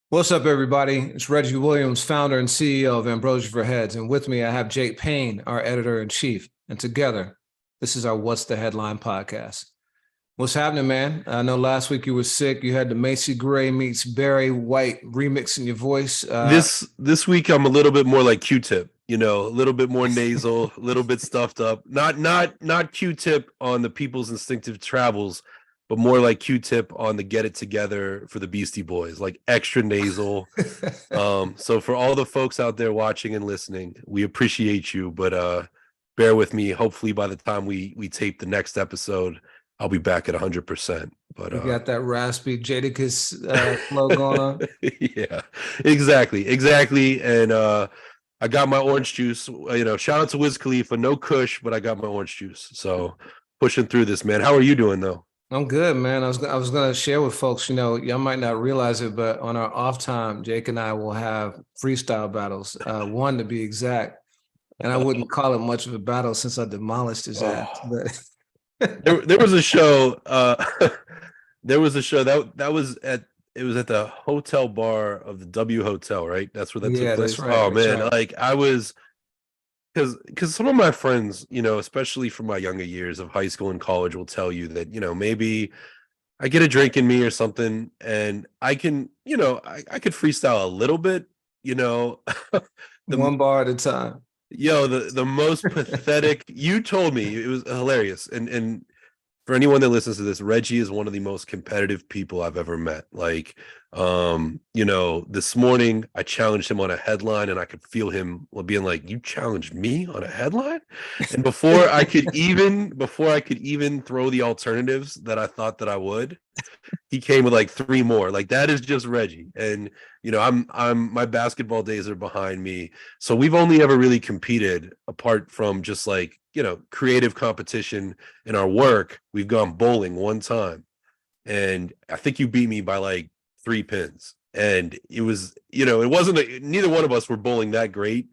What's up, everybody? It's Reggie Williams, founder and CEO of Ambrosia for Heads. And with me, I have Jake Payne, our editor in chief. And together, this is our What's the Headline podcast. What's happening, man? I know last week you were sick. You had the Macy Gray meets Barry White remix in your voice. This week I'm a little bit more like Q-Tip, a little bit more nasal, a little bit stuffed up. Not Q-Tip on the People's Instinctive Travels, but more like Q-Tip on the Get It Together for the Beastie Boys, like extra nasal. So for all the folks out there watching and listening, we appreciate you, but bear with me. Hopefully by the time we tape the next episode, I'll be back at 100%. But you got that raspy Jadakiss flow going on. Yeah, exactly. And I got my orange juice. Shout out to Wiz Khalifa. No Kush, but I got my orange juice. So pushing through this, man. How are you doing though? I'm good, man. I was gonna share with folks, y'all might not realize it, but on our off time, Jake and I will have freestyle battles, one to be exact. And I wouldn't call it much of a battle since I demolished his ass. But there was a show. There was a show that was at the hotel bar of the W Hotel, right? That's where that took place. That's right. Oh that's man, right. like I was because some of my friends, especially from my younger years of high school and college, will tell you that, maybe I get a drink in me or something, and I can, I could freestyle a little bit, One bar at a time. the most pathetic. You told me it was hilarious, and for anyone that listens to this, Reggie is one of the most competitive people I've ever met. Like, this morning I challenged him on a headline and I could feel him being like, "You challenged me on a headline?" And before I could even throw the alternatives that I thought that I would, he came with like three more. Like that is just Reggie. And I'm my basketball days are behind me. So we've only ever really competed apart from just like, creative competition in our work. We've gone bowling one time. And I think you beat me by like 3 pins. And it was, it wasn't neither one of us were bowling that great,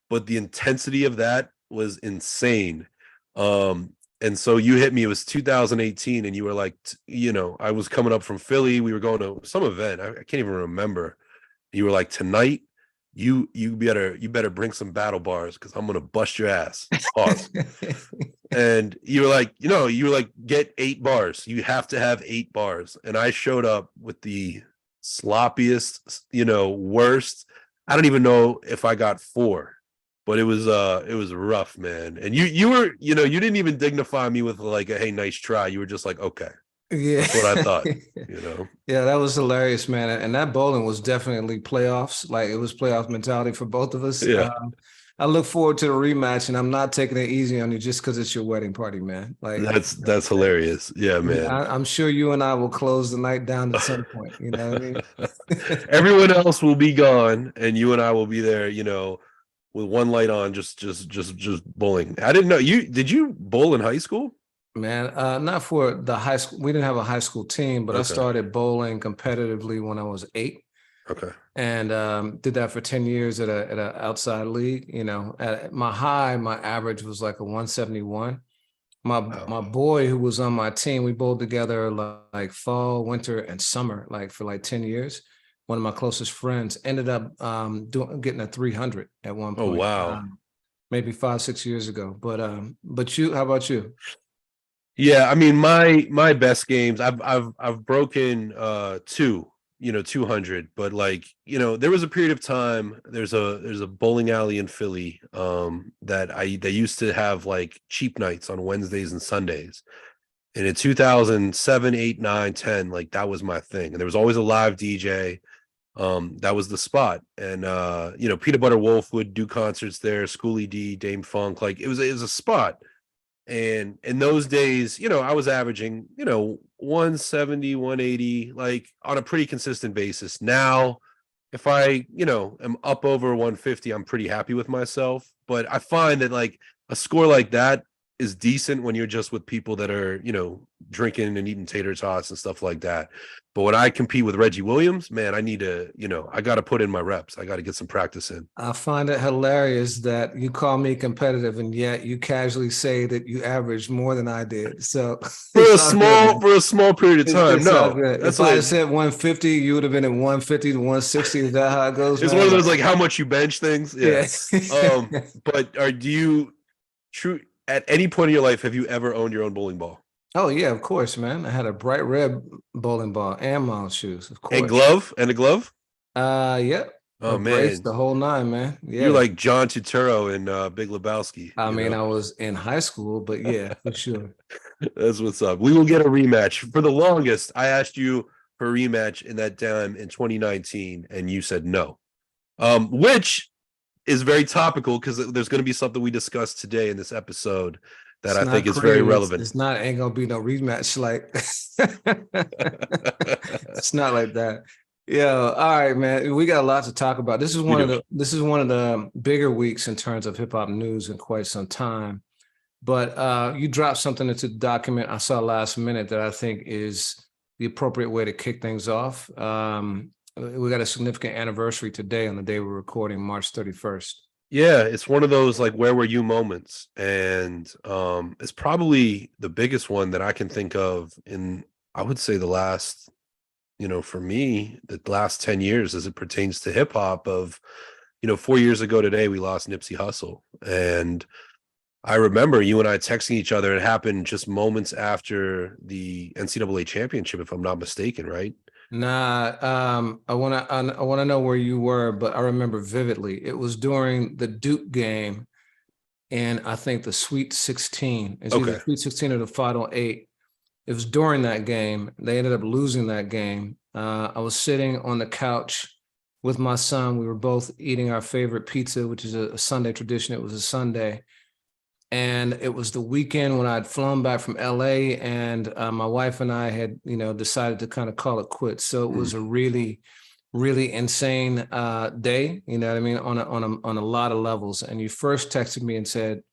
but the intensity of that was insane. And so you hit me, it was 2018, and you were like, I was coming up from Philly. We were going to some event. I can't even remember. You were like, tonight, you better bring some battle bars because I'm gonna bust your ass. Pause. And you were like, get 8 bars. You have to have 8 bars. And I showed up with the sloppiest, worst. I don't even know if I got 4. But it was rough, man. And you were, you didn't even dignify me with like a hey, nice try. You were just like, okay. Yeah. That's what I thought, Yeah, that was hilarious, man. And that bowling was definitely playoffs. Like it was playoff mentality for both of us. Yeah. I look forward to the rematch, and I'm not taking it easy on you just because it's your wedding party, man. Like that's hilarious. Yeah, man. I'm sure you and I will close the night down at some point. You know what I mean? Everyone else will be gone, and you and I will be there, with one light on, just bowling. I didn't know did you bowl in high school? Man, not for the high school. We didn't have a high school team, but I started bowling competitively when I was 8. Okay. And did that for 10 years at a outside league. At my high, my average was like a 171. My boy who was on my team, we bowled together like fall, winter, and summer, like for like 10 years. One of my closest friends ended up getting a 300 at one point. Oh wow. Maybe 5-6 years ago. But you, how about you? Yeah, I mean my best games, I've broken 200, but like, there was a period of time, there's a bowling alley in Philly that they used to have like cheap nights on Wednesdays and Sundays. And in 2007, 8, 9, 10, like that was my thing. And there was always a live DJ. That was the spot. And Peanut Butter Wolf would do concerts there, Schoolie D, Dame Funk, like it was a spot. And in those days, I was averaging, 170, 180, like on a pretty consistent basis. Now, if I, am up over 150, I'm pretty happy with myself. But I find that like a score like that is decent when you're just with people that are, drinking and eating tater tots and stuff like that. But when I compete with Reggie Williams, man, I need to, I got to put in my reps. I got to get some practice in. I find it hilarious that you call me competitive and yet you casually say that you averaged more than I did. So for a small period of time. It's all No, good. that's If I said 150, you would have been at 150 to 160. Is that how it goes? It's man? one of those like how much you bench things. Yeah. Yeah. But do you at any point in your life have you ever owned your own bowling ball? Oh yeah, of course, man. I had a bright red bowling ball and my own shoes, of course. And a glove? Yep. Oh brace, man, the whole nine, man. Yeah. You're like John Turturro in Big Lebowski. I mean, I was in high school, but yeah, for sure. That's what's up. We will get a rematch. For the longest, I asked you for a rematch in that time in 2019, and you said no. Which is very topical because there's going to be something we discussed today in this episode that I think is very relevant. It's not ain't gonna be no rematch. Like it's not like that. Yeah. All right, man. We got a lot to talk about. This is one of the bigger weeks in terms of hip hop news in quite some time. But you dropped something into the document I saw last minute that I think is the appropriate way to kick things off. We got a significant anniversary today on the day we're recording, March 31st. Yeah, it's one of those like where were you moments, and it's probably the biggest one that I can think of in, I would say, the last, for me, the last 10 years as it pertains to hip hop. Of 4 years ago today we lost Nipsey Hussle, and I remember you and I texting each other. It happened just moments after the NCAA championship, if I'm not mistaken, right? Nah, I wanna know where you were, but I remember vividly. It was during the Duke game, and I think the Sweet 16. It's either Sweet 16 or the Final 8. It was during that game. They ended up losing that game. I was sitting on the couch with my son. We were both eating our favorite pizza, which is a Sunday tradition. It was a Sunday. And it was the weekend when I'd flown back from LA, and my wife and I had, decided to kind of call it quits. So it was a really, really insane day, you know what I mean, on a lot of levels. And you first texted me and said,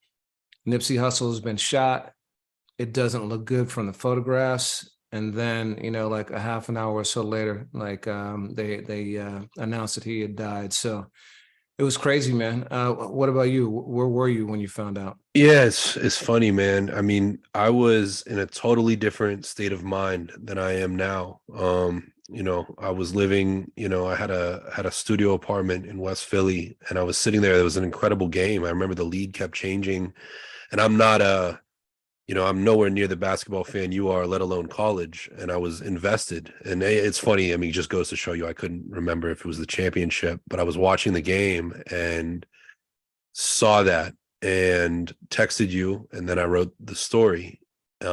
Nipsey Hussle has been shot. It doesn't look good from the photographs. And then, like a half an hour or so later, like they announced that he had died. So it was crazy, man. What about you? Where were you when you found out? Yeah, it's funny, man. I mean, I was in a totally different state of mind than I am now. I was living, I had a studio apartment in West Philly, and I was sitting there. There was an incredible game. I remember the lead kept changing, and I'm nowhere near the basketball fan you are, let alone college. And I was invested. And it's funny. I mean, it just goes to show you, I couldn't remember if it was the championship, but I was watching the game and saw that and texted you. And then I wrote the story, which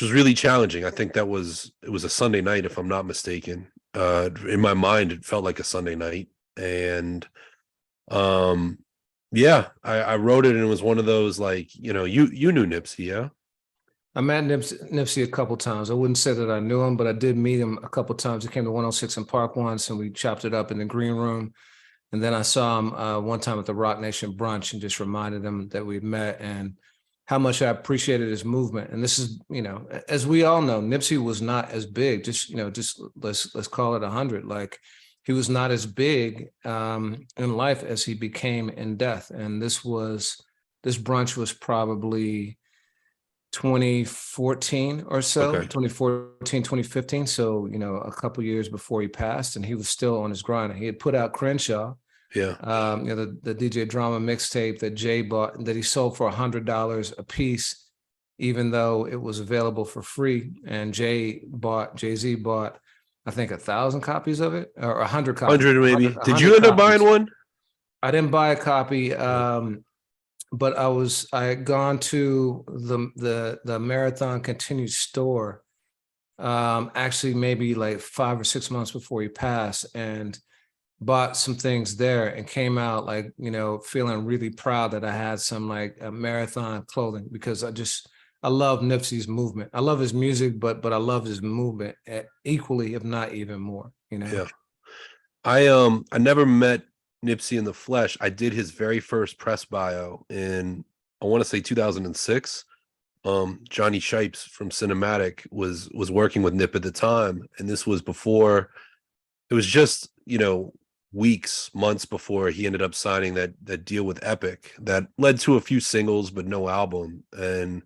was really challenging. I think it was a Sunday night, if I'm not mistaken. In my mind, it felt like a Sunday night. And, yeah, I wrote it, and it was one of those like, you knew Nipsey, yeah? I met Nipsey a couple times. I wouldn't say that I knew him, but I did meet him a couple times. He came to 106 in Park once, and we chopped it up in the green room. And then I saw him one time at the Rock Nation brunch and just reminded him that we'd met and how much I appreciated his movement. And this is, as we all know, Nipsey was not as big. Just let's call it 100. Like, he was not as big in life as he became in death. And this brunch was probably 2014 or so, 2014, 2015. So, a couple of years before he passed, and he was still on his grind. He had put out Crenshaw. Yeah. The DJ Drama mixtape that Jay bought, that he sold for $100 a piece, even though it was available for free. And Jay-Z bought, I think, 1,000 copies of it, or 100 copies. 100 maybe. 100 Did you end up buying one? I didn't buy a copy, but I had gone to the Marathon Continued store, actually maybe like 5 or 6 months before he passed, and bought some things there, and came out like, feeling really proud that I had some like Marathon clothing, because I love Nipsey's movement. I love his music, but I love his movement equally, if not even more. Yeah. I never met Nipsey in the flesh. I did his very first press bio in I want to say 2006. Johnny Shipes from Cinematic was working with Nip at the time, and this was before. It was just, weeks, months before he ended up signing that deal with Epic that led to a few singles but no album. And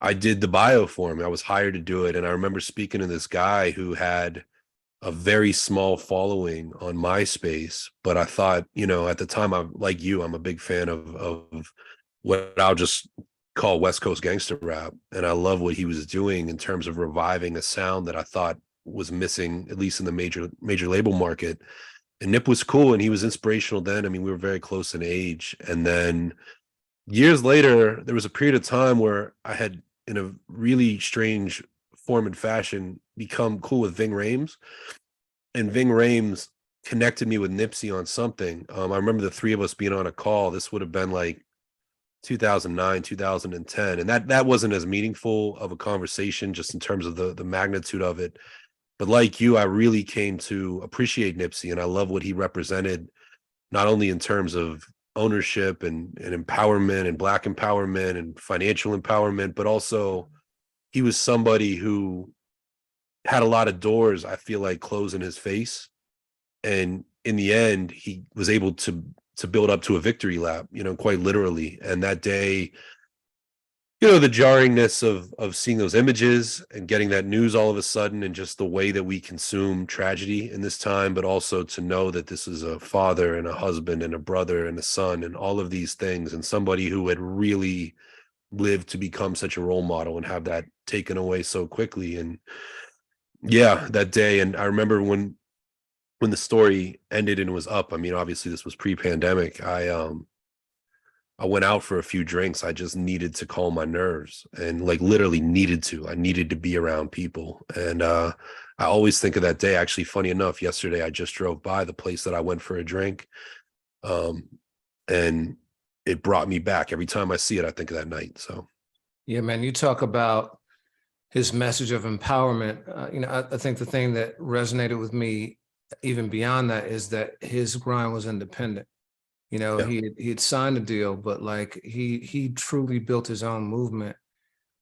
I did the bio for him. I was hired to do it, and I remember speaking to this guy who had a very small following on MySpace, but I thought, at the time, I'm like you, I'm a big fan of what I'll just call West Coast gangster rap, and I love what he was doing in terms of reviving a sound that I thought was missing, at least in the major label market. And Nip was cool, and he was inspirational then. I mean, we were very close in age, and then years later, there was a period of time where I had, in a really strange form and fashion, become cool with Ving Rhames, and Ving Rhames connected me with Nipsey on something. I remember the three of us being on a call. This would have been like 2009, 2010, and that wasn't as meaningful of a conversation just in terms of the magnitude of it. But like you, I really came to appreciate Nipsey, and I love what he represented, not only in terms of ownership and empowerment and Black empowerment and financial empowerment, but also he was somebody who had a lot of doors, I feel like, close in his face. And in the end, he was able to build up to a victory lap, quite literally. And that day, the jarringness of seeing those images and getting that news all of a sudden, and just the way that we consume tragedy in this time, but also to know that this is a father and a husband and a brother and a son and all of these things, and somebody who had really lived to become such a role model and have that taken away so quickly. And yeah, that day. And I remember when the story ended and was up, I mean, obviously this was pre-pandemic. I went out for a few drinks. I just needed to calm my nerves, and like literally I needed to be around people. And I always think of that day. Actually, funny enough, yesterday I just drove by the place that I went for a drink. And it brought me back. Every time I see it, I think of that night. So yeah, man, you talk about his message of empowerment. I think the thing that resonated with me even beyond that is that his grind was independent. Yeah. He'd signed a deal, but like he truly built his own movement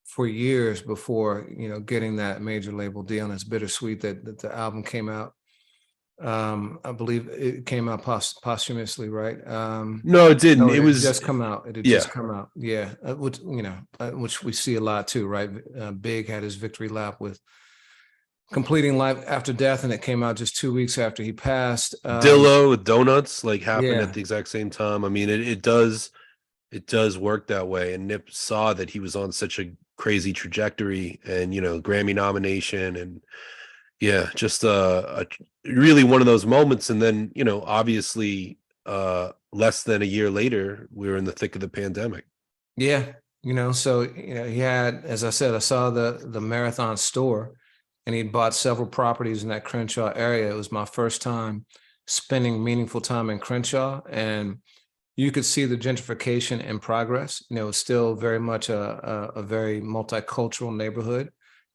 for years before, getting that major label deal. And it's bittersweet that the album came out. I believe it came out posthumously, right? No, it didn't. No, It it had was just come out. It had yeah. just come out. Yeah, which we see a lot too, right? Big had his victory lap with Completing Life After Death, and it came out just 2 weeks after he passed. Dillo with Donuts happened Yeah. at the exact same time. I mean, it does work that way. And Nip saw that he was on such a crazy trajectory, and Grammy nomination, and yeah, just a really one of those moments. And then obviously less than a year later, we were in the thick of the pandemic. Yeah, so he had, as I said, I saw the Marathon store, and he'd bought several properties in that Crenshaw area. It was my first time spending meaningful time in Crenshaw, and you could see the gentrification in progress. It was still very much a very multicultural neighborhood,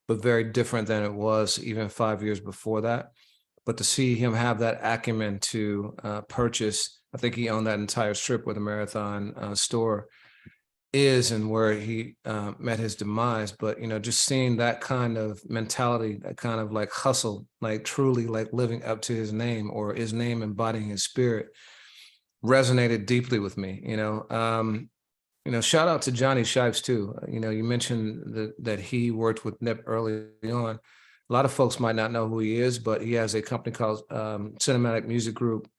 but very different than it was even 5 years before that. But to see him have that acumen to purchase, I think he owned that entire strip where the Marathon store is, and where he met his demise. But just seeing that kind of mentality, that kind of like hustle, like truly like living up to his name, or his name embodying his spirit, resonated deeply with me. Shout out to Johnny Shipes too. You mentioned that he worked with Nip early on. A lot of folks might not know who he is, but he has a company called Cinematic Music Group.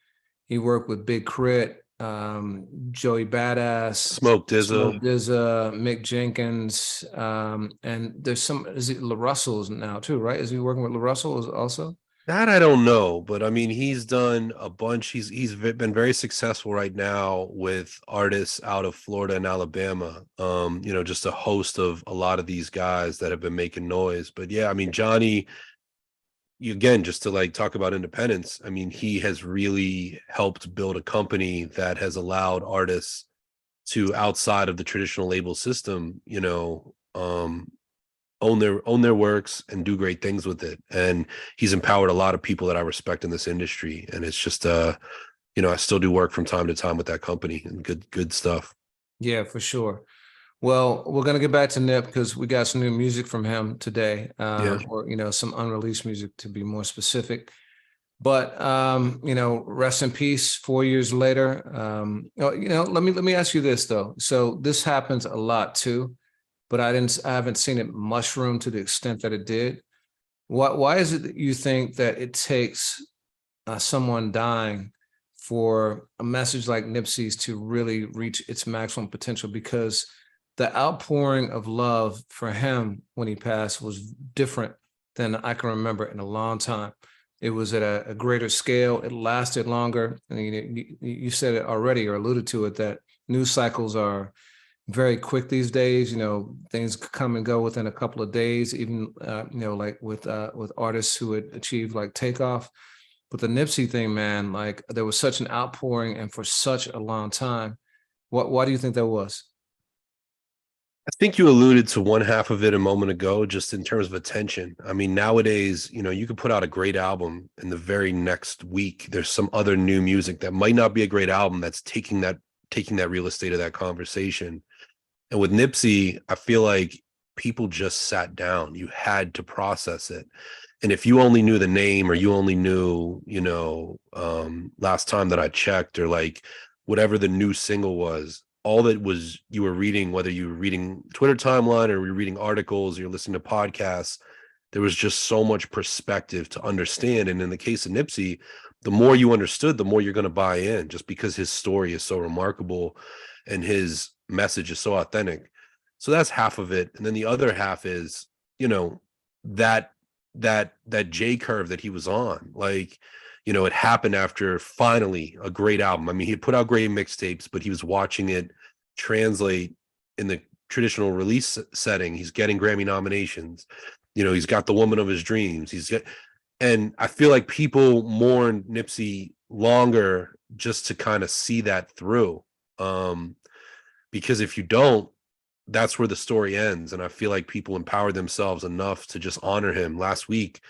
He worked with Big Crit, Joey Badass, Smoke Smoke Dizza. DZA, Mick Jenkins, and there's is it La Russell's now too, right? Is he working with La Russell also? That I don't know, but I mean, he's done a bunch. He's been very successful right now with artists out of Florida and Alabama. Just a host of a lot of these guys that have been making noise. But yeah, I mean, Johnny, again, just to talk about independence, I mean, he has really helped build a company that has allowed artists to, outside of the traditional label system, own their works and do great things with it. And he's empowered a lot of people that I respect in this industry. And it's just I still do work from time to time with that company, and good stuff. Yeah, for sure. Well, we're gonna get back to Nip because we got some new music from him today, Yeah. or some unreleased music to be more specific. But rest in peace. 4 years later, let me ask you this though. So this happens a lot too, but I haven't seen it mushroom to the extent that it did. Why is it that you think that it takes someone dying for a message like Nipsey's to really reach its maximum potential? Because the outpouring of love for him when he passed was different than I can remember in a long time. It was at a greater scale. It lasted longer. And you said it already or alluded to it, that news cycles are very quick these days. Things come and go within a couple of days, even, like with artists who had achieved like takeoff. But the Nipsey thing, man, like there was such an outpouring and for such a long time. Why do you think that was? I think you alluded to one half of it a moment ago, just in terms of attention. I mean, nowadays, you could put out a great album and the very next week, there's some other new music that might not be a great album that's taking that real estate of that conversation. And with Nipsey, I feel like people just sat down. You had to process it. And if you only knew the name or you only knew, last time that I checked, or like whatever the new single was, all that was you were reading, whether you were reading Twitter timeline or you're reading articles, or you're listening to podcasts, there was just so much perspective to understand. And in the case of Nipsey, the more you understood, the more you're going to buy in, just because his story is so remarkable and his message is so authentic. So that's half of it. And then the other half is, that J curve that he was on. Like, it happened after finally a great album. I mean, he had put out great mixtapes, but he was watching it translate in the traditional release setting. He's getting Grammy nominations. He's got the woman of his dreams. And I feel like people mourn Nipsey longer just to kind of see that through. Because if you don't, that's where the story ends. And I feel like people empowered themselves enough to just honor him. Last week,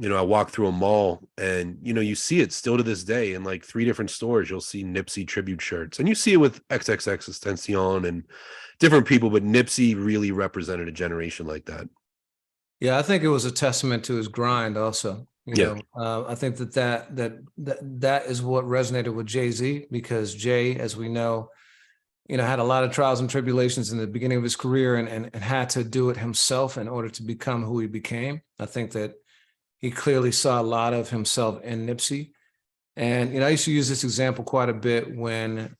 I walked through a mall and, you see it still to this day in like 3 different stores. You'll see Nipsey tribute shirts, and you see it with XXXTentacion and different people, but Nipsey really represented a generation like that. Yeah, I think it was a testament to his grind also. I think that is what resonated with Jay-Z, because Jay, as we know, had a lot of trials and tribulations in the beginning of his career and had to do it himself in order to become who he became. I think that he clearly saw a lot of himself in Nipsey. And, I used to use this example quite a bit when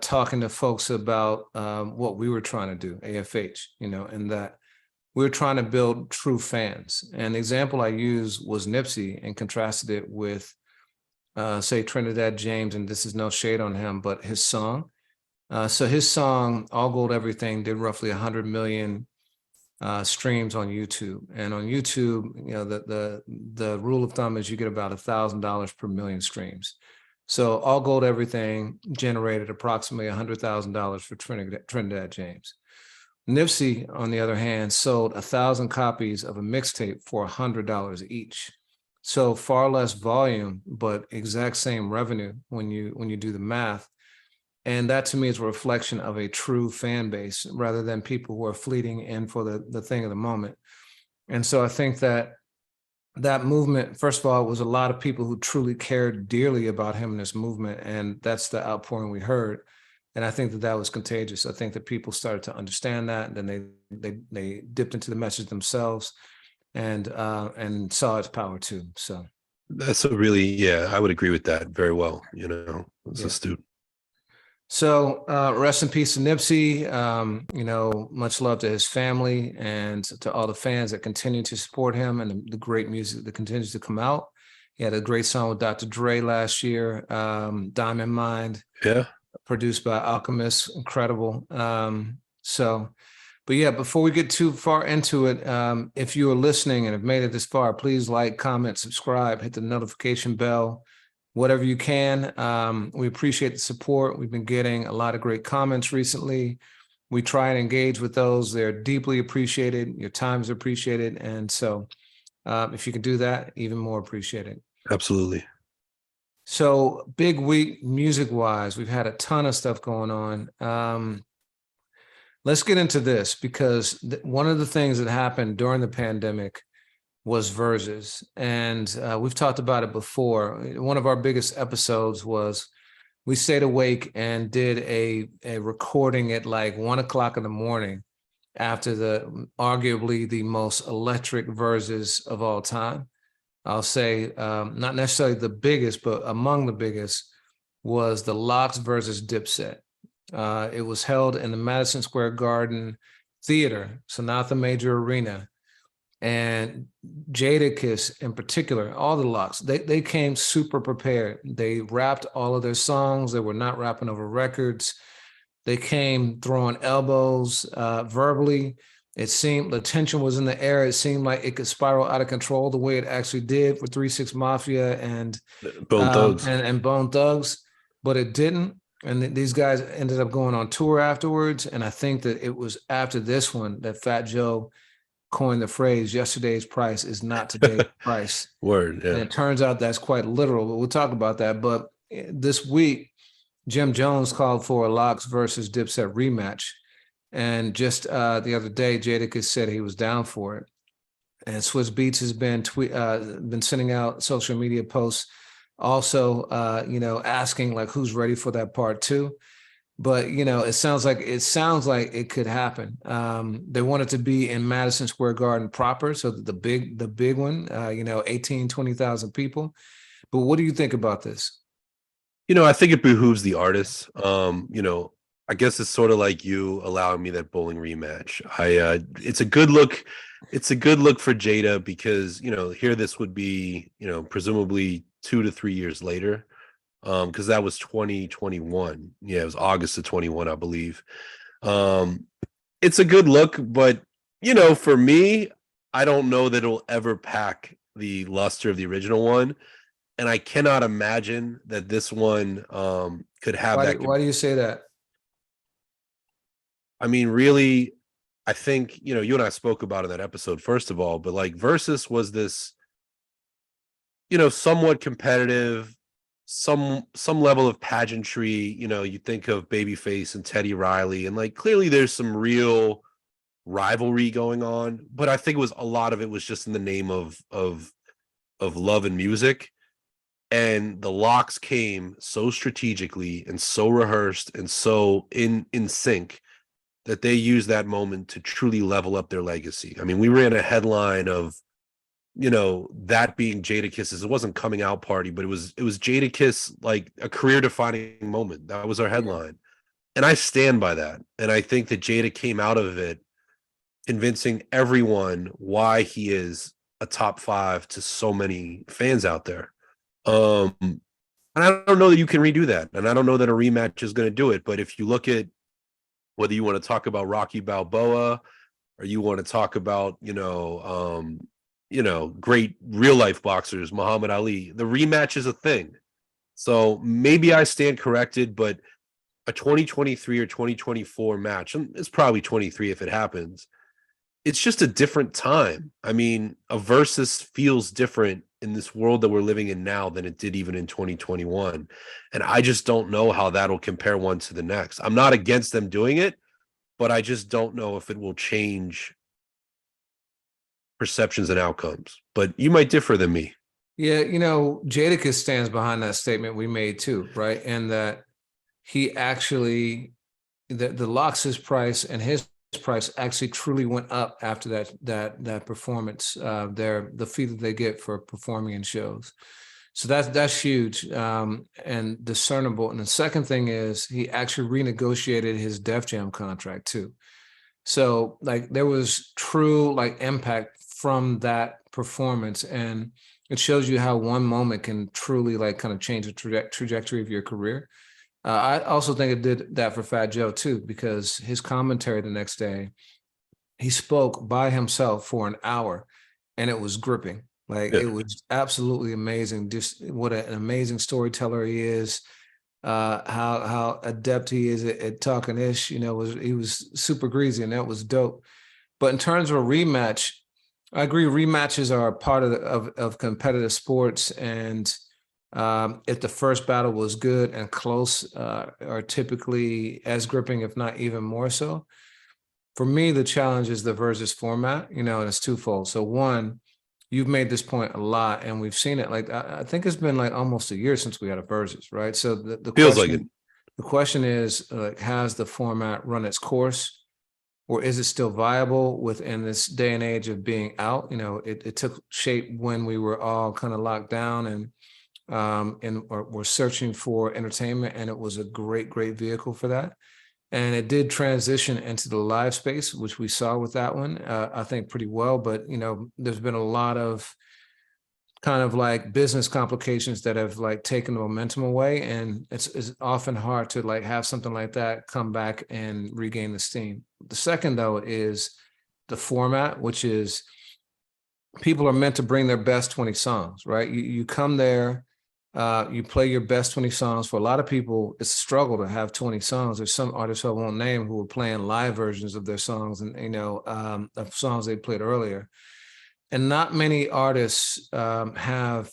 talking to folks about what we were trying to do, AFH, and that we were trying to build true fans. And the example I used was Nipsey, and contrasted it with, say, Trinidad James, and this is no shade on him, but his song. So his song, All Gold Everything, did roughly 100 million streams on YouTube. And on YouTube, the rule of thumb is you get about $1,000 per million streams. So All Gold Everything generated approximately $100,000 for Trinidad James. Nipsey, on the other hand, sold 1,000 copies of a mixtape for $100 each. So far less volume, but exact same revenue when you do the math. And that to me is a reflection of a true fan base, rather than people who are fleeting in for the thing of the moment. And so I think that movement, first of all, was a lot of people who truly cared dearly about him in this movement. And that's the outpouring we heard. And I think that was contagious. I think that people started to understand that, and then they dipped into the message themselves and saw its power too. So that's I would agree with that very well. It's astute. So rest in peace to Nipsey. Much love to his family and to all the fans that continue to support him and the great music that continues to come out. He had a great song with Dr. Dre last year, Diamond Mind. Yeah. Produced by Alchemist, incredible. But yeah, before we get too far into it, if you are listening and have made it this far, please like, comment, subscribe, hit the notification bell, whatever you can. We appreciate the support. We've been getting a lot of great comments recently. We try and engage with those. They're deeply appreciated. Your time is appreciated. And so if you can do that, even more appreciated. Absolutely. So big week music wise, we've had a ton of stuff going on. Let's get into this because one of the things that happened during the pandemic was Verzuz. And we've talked about it before. One of our biggest episodes was we stayed awake and did a recording at like 1 o'clock in the morning after arguably the most electric Verzuz of all time. I'll say not necessarily the biggest, but among the biggest was the LOX versus Dipset. It was held in the Madison Square Garden Theater, so not the major arena. And Jadakiss in particular, all the LOX, they came super prepared. They rapped all of their songs. They were not rapping over records. They came throwing elbows verbally. It seemed the tension was in the air. It seemed like it could spiral out of control the way it actually did for 3 6 Mafia and Bone Thugs. and Bone Thugs, but it didn't. And these guys ended up going on tour afterwards. And I think that it was after this one that Fat Joe coined the phrase, yesterday's price is not today's price. Word, yeah. And it turns out that's quite literal, but we'll talk about that. But this week, Jim Jones called for a LOX versus Dipset rematch. And just the other day, Jadakiss said he was down for it. And Swiss Beats has been sending out social media posts also, asking like who's ready for that part two. But, it sounds like it could happen. They want it to be in Madison Square Garden proper. So the big one, 18, 20,000 people. But what do you think about this? I think it behooves the artists. I guess it's sort of like you allowing me that bowling rematch. It's a good look. It's a good look for Jada because, here this would be, presumably 2 to 3 years later. Because that was 2021. Yeah, it was August of 21, I believe. It's a good look, but for me, I don't know that it'll ever pack the luster of the original one. And I cannot imagine that this one could have Why do you say that? I mean, really, I think, you and I spoke about in that episode, first of all, but like Verzuz was this, somewhat competitive, some level of pageantry. You think of Babyface and Teddy Riley, and like clearly there's some real rivalry going on, but I think a lot of it was just in the name of love and music. And the LOX came so strategically and so rehearsed and so in sync that they used that moment to truly level up their legacy. I mean, we ran a headline of, that being Jadakiss's, it wasn't coming out party, but it was Jadakiss, like a career defining moment. That was our headline. And I stand by that. And I think that Jada came out of it convincing everyone why he is a top 5 to so many fans out there. And I don't know that you can redo that. And I don't know that a rematch is going to do it. But if you look at whether you want to talk about Rocky Balboa or you want to talk about, great real life boxers, Muhammad Ali, the rematch is a thing. So maybe I stand corrected, but a 2023 or 2024 match, and it's probably 23 if it happens, it's just a different time. I mean, a Verzuz feels different in this world that we're living in now than it did even in 2021. And I just don't know how that'll compare one to the next. I'm not against them doing it, but I just don't know if it will change perceptions and outcomes. But you might differ than me. Yeah, Jadakiss stands behind that statement we made too, right? And that he actually, the LOX's price and his price actually truly went up after that performance. The fee that they get for performing in shows. So that's huge and discernible. And the second thing is he actually renegotiated his Def Jam contract too. So like there was true like impact from that performance, and it shows you how one moment can truly like kind of change the trajectory of your career. I also think it did that for Fat Joe too, because his commentary the next day, he spoke by himself for an hour and it was gripping. Like It was absolutely amazing. Just what an amazing storyteller he is. How adept he is at talking ish, he was super greasy and that was dope. But in terms of a rematch, I agree rematches are a part of competitive sports, and If the first battle was good and close, are typically as gripping, if not even more so. For me, the challenge is the Verzuz format, and it's twofold. So one, you've made this point a lot, and we've seen it. Like I think it's been like almost a year since we had a Verzuz, right? So the Feels like it. The question is, like, has the format run its course, or is it still viable within this day and age of being out? It took shape when we were all kind of locked down and we're searching for entertainment, and it was a great vehicle for that. And it did transition into the live space, which we saw with that one, I think pretty well. But, there's been a lot of kind of like business complications that have like taken the momentum away. And it's often hard to like have something like that come back and regain the steam. The second, though, is the format, which is people are meant to bring their best 20 songs, right? You come there, you play your best 20 songs. For a lot of people, it's a struggle to have 20 songs. There's some artists I won't name who are playing live versions of their songs and, of songs they played earlier. And not many artists have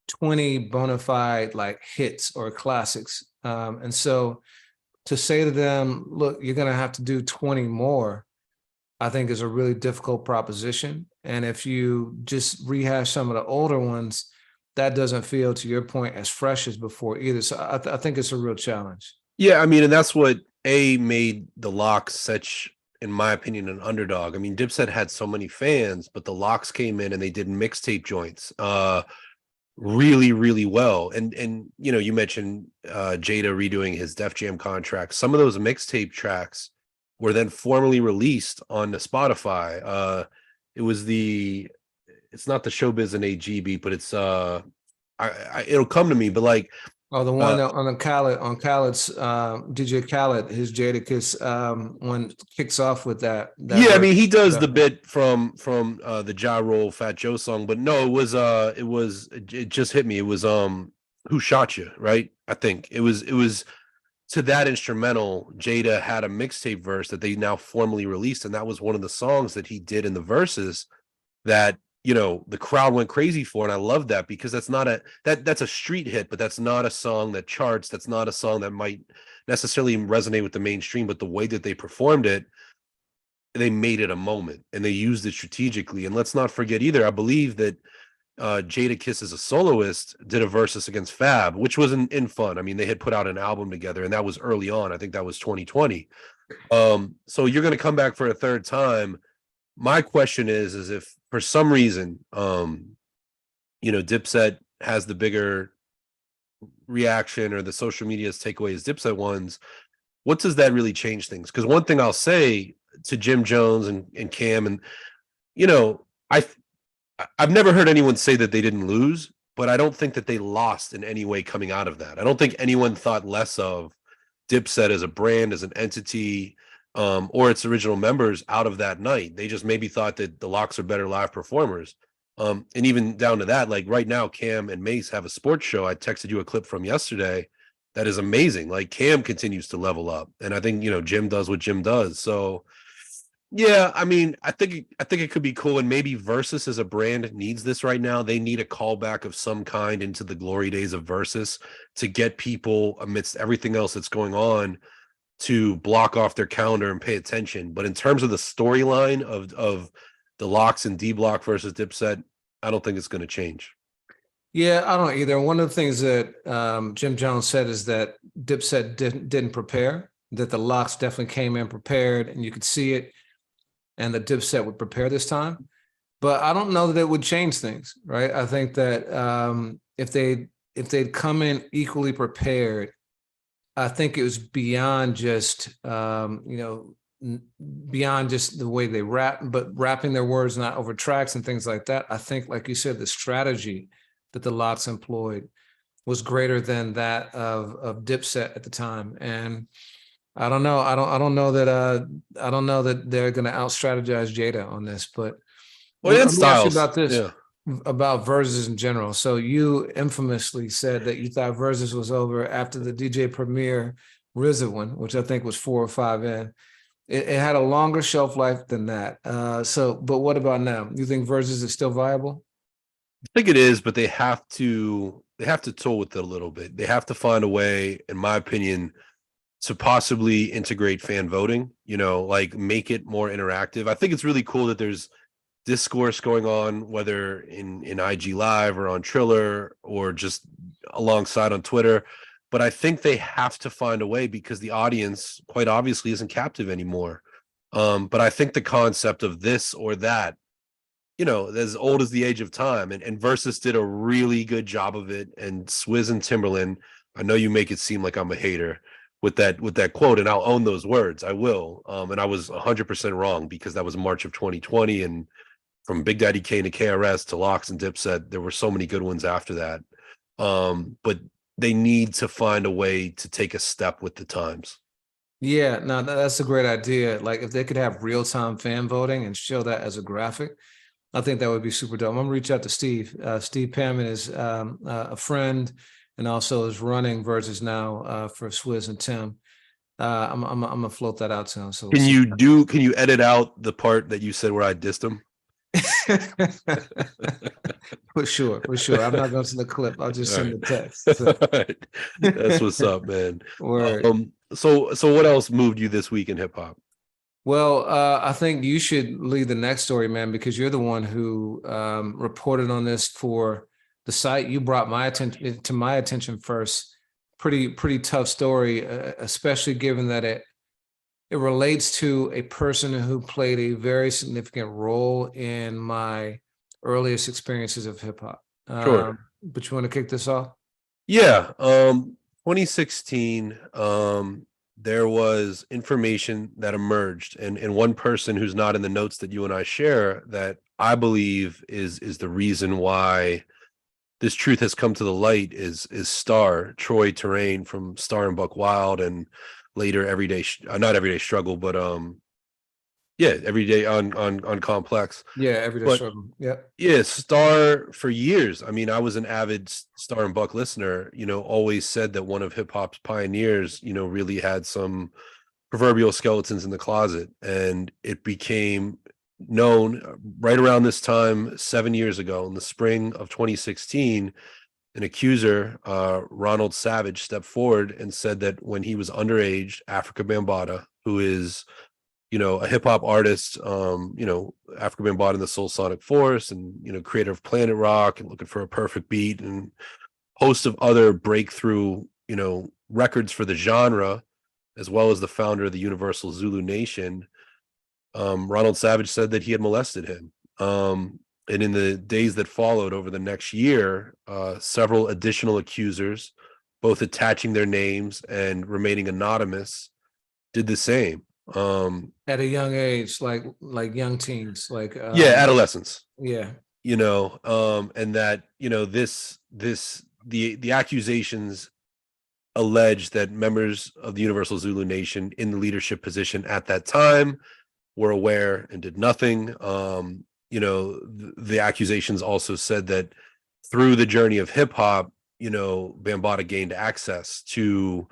20 bona fide like hits or classics. And so to say to them, look, you're going to have to do 20 more, I think is a really difficult proposition. And if you just rehash some of the older ones, that doesn't feel, to your point, as fresh as before either. So I think it's a real challenge. Yeah, I mean, and that's what made the LOX such, in my opinion, an underdog. I mean, Dipset had so many fans, but the LOX came in and they did mixtape joints really well. And you mentioned Jada redoing his Def Jam contract. Some of those mixtape tracks were then formally released on the Spotify. It's not the Showbiz and AG beat, but it's it'll come to me, but like the one on Khaled's DJ Khaled, his Jadakiss one kicks off with that yeah, I mean, he does the bit from the Ja Rule Fat Joe song, but no, it just hit me. It was Who Shot You, right? I think it was to that instrumental. Jada had a mixtape verse that they now formally released, and that was one of the songs that he did in the verses that the crowd went crazy for. And I love that, because that's a street hit, but that's not a song that charts. That's not a song that might necessarily resonate with the mainstream, but the way that they performed it, they made it a moment and they used it strategically. And let's not forget either, I believe that Jadakiss as a soloist did a versus against Fab, which was in fun. I mean, they had put out an album together, and that was early on. I think that was 2020. So you're going to come back for a third time. My question is if for some reason, Dipset has the bigger reaction, or the social media's takeaway is Dipset ones, what does that really change things? Because one thing I'll say to Jim Jones and Cam, and I've never heard anyone say that they didn't lose, but I don't think that they lost in any way coming out of that. I don't think anyone thought less of Dipset as a brand, as an entity, or its original members out of that night. They just maybe thought that the LOX are better live performers. And even down to that, like right now, Cam and Mace have a sports show. I texted you a clip from yesterday that is amazing. Like, Cam continues to level up, and I think Jim does what Jim does. So yeah, I mean, I think it could be cool, and maybe Verzuz as a brand needs this right now. They need a callback of some kind into the glory days of Verzuz to get people, amidst everything else that's going on, to block off their calendar and pay attention. But in terms of the storyline of the LOX and D Block versus Dipset, I don't think it's going to change. Yeah, I don't either. One of the things that Jim Jones said is that Dipset didn't prepare, that the LOX definitely came in prepared, and you could see it, and the Dipset would prepare this time. But I don't know that it would change things, right? I think that if they'd come in equally prepared, I think it was beyond just beyond just the way they rap, but rapping their words not over tracks and things like that. I think, like you said, the strategy that the LOX employed was greater than that of Dipset at the time. And I don't know. I don't know that they're going to out strategize Jada on this. But let me ask you about this. Yeah. About Verzuz in general. So you infamously said that you thought Verzuz was over after the DJ Premier RZA one, which I think was 4 or 5 in. It had a longer shelf life than that. But what about now? You think Verzuz is still viable? I think it is, but they have to tool with it a little bit. They have to find a way, in my opinion, to possibly integrate fan voting, like make it more interactive. I think it's really cool that there's discourse going on, whether in IG Live or on Triller or just alongside on Twitter. But I think they have to find a way because the audience quite obviously isn't captive anymore. But I think the concept of this or that, as old as the age of time, and Versus did a really good job of it. And Swizz and Timberland, I know you make it seem like I'm a hater with that quote, and I'll own those words. I will. And I was 100% wrong because that was March of 2020, and from Big Daddy Kane to KRS to LOX and Dipset, there were so many good ones after that. But they need to find a way to take a step with the times. Yeah, no, that's a great idea. Like if they could have real-time fan voting and show that as a graphic, I think that would be super dope. I'm gonna reach out to Steve. Steve Pamman is a friend and also is running Verzuz now for Swizz and Tim. I'm gonna float that out to him. So Can you edit out the part that you said where I dissed him? For sure. I'm not going to send the clip. I'll just send the text. So. That's what's up, man. Word. So what else moved you this week in hip hop? Well, I think you should lead the next story, man, because you're the one who reported on this for the site. You brought my attention first. Pretty tough story, especially given that it relates to a person who played a very significant role in my earliest experiences of hip hop. Sure. But you want to kick this off? Yeah. 2016, there was information that emerged, and one person who's not in the notes that you and I share that I believe is the reason why this truth has come to the light is Star Troy Terrain from Star and Buck Wild, and later not Everyday Struggle, but Everyday on Complex. Yeah, Everyday Struggle. Yeah, Star for years. I mean, I was an avid Star and Buck listener, always said that one of hip hop's pioneers, really had some proverbial skeletons in the closet. And it became known right around this time, 7 years ago, in the spring of 2016, an accuser, Ronald Savage, stepped forward and said that when he was underage, Afrika Bambaataa, who is, a hip hop artist, Afrika Bambaataa in the Soul Sonic Force, and, creator of Planet Rock and Looking for a Perfect Beat, and host of other breakthrough, records for the genre, as well as the founder of the Universal Zulu Nation. Ronald Savage said that he had molested him. And in the days that followed over the next year, several additional accusers, both attaching their names and remaining anonymous, did the same. At a young age, like young teens, adolescents. Yeah. And that, the accusations allege that members of the Universal Zulu Nation in the leadership position at that time were aware and did nothing. The accusations also said that through the journey of hip hop, Bambaataa gained access to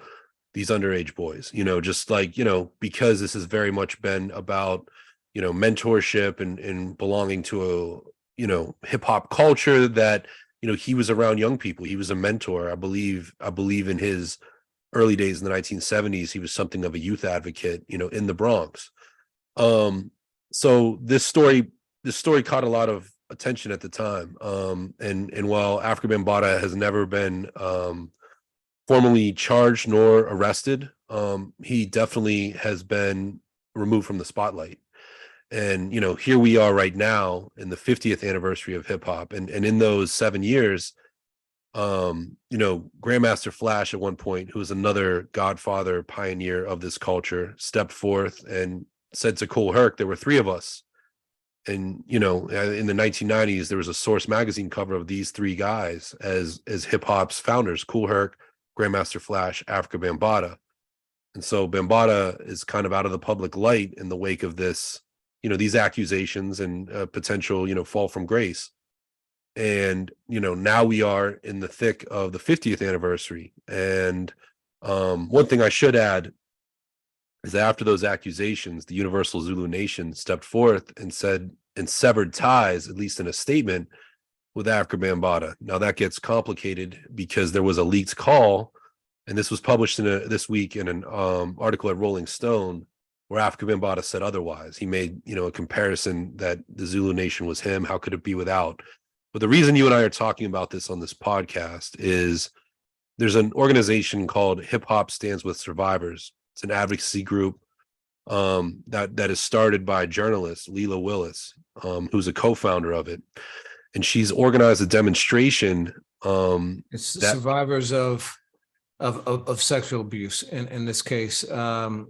these underage boys, just like, because this has very much been about, mentorship and belonging to a, hip hop culture that, he was around young people. He was a mentor. I believe in his early days in the 1970s, he was something of a youth advocate, in the Bronx. So this story caught a lot of attention at the time. And while Afrika Bambaataa has never been formally charged nor arrested, he definitely has been removed from the spotlight. And, here we are right now in the 50th anniversary of hip hop. And in those 7 years, Grandmaster Flash at one point, who was another godfather pioneer of this culture, stepped forth and said to Kool Herc, there were three of us. And, in the 1990s, there was a Source magazine cover of these three guys as hip hop's founders: Kool Herc, Grandmaster Flash, Afrika Bambaataa. And so Bambaataa is kind of out of the public light in the wake of this, these accusations and potential, fall from grace. And, now we are in the thick of the 50th anniversary. And one thing I should add is that after those accusations, the Universal Zulu Nation stepped forth and said, and severed ties, at least in a statement, with Afrika Bambaataa. Now that gets complicated because there was a leaked call, and this was published this week in an article at Rolling Stone, where Afrika Bambaataa said otherwise. He made, a comparison that the Zulu Nation was him. How could it be without? But the reason you and I are talking about this on this podcast is there's an organization called Hip Hop Stands with Survivors. It's an advocacy group that is started by journalist Leela Willis, who's a co-founder of it. And she's organized a demonstration. It's survivors of sexual abuse in this case. I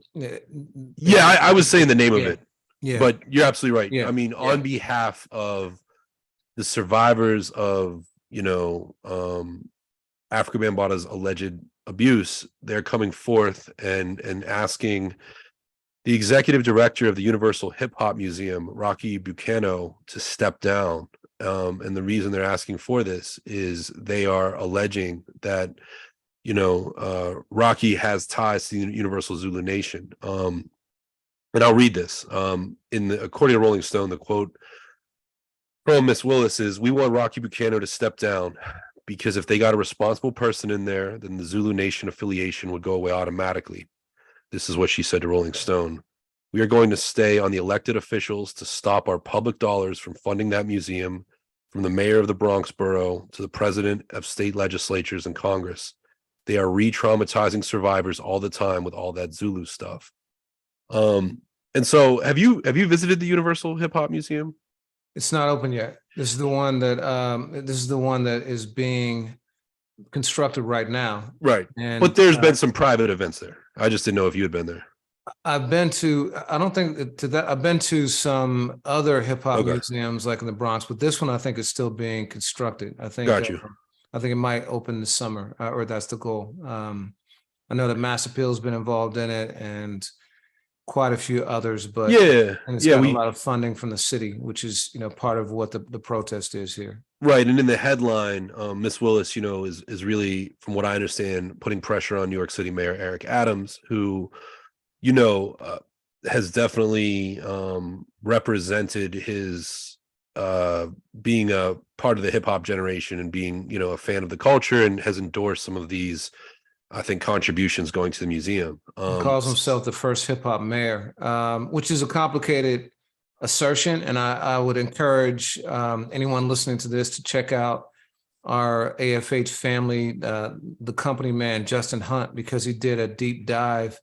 was saying the name of it. Yeah. But you're absolutely right. Yeah. I mean, on behalf of the survivors of, Afrika Bambaataa's alleged abuse, they're coming forth and asking the executive director of the Universal Hip Hop Museum, Rocky Buchanan, to step down. And the reason they're asking for this is they are alleging that, Rocky has ties to the Universal Zulu Nation. And I'll read this. According to Rolling Stone, the quote from Miss Willis is, "We want Rocky Buchanan to step down because if they got a responsible person in there, then the Zulu Nation affiliation would go away automatically." This is what she said to Rolling Stone. "We are going to stay on the elected officials to stop our public dollars from funding that museum, from the mayor of the Bronx borough to the president of state legislatures and Congress. They are re-traumatizing survivors all the time with all that Zulu stuff." And so have you visited the Universal Hip Hop Museum? It's not open yet. This is the one that is being constructed right now. Right. And but there's been some private events there. I just didn't know if you had been there. I've been to, I don't think to that, I've been to some other hip hop museums like in the Bronx, but this one I think is still being constructed. I think Got you. I think it might open this summer, or that's the goal. I know that Mass Appeal's been involved in it and quite a few others, but and it's got a lot of funding from the city, which is, part of what the protest is here. Right. And in the headline, Miss Willis, is really, from what I understand, putting pressure on New York City Mayor Eric Adams, who, has definitely represented his being a part of the hip hop generation and being, a fan of the culture, and has endorsed some of these, I think, contributions going to the museum. He calls himself the first hip hop mayor, which is a complicated assertion. And I would encourage anyone listening to this to check out our AFH family, the company man, Justin Hunt, because he did a deep dive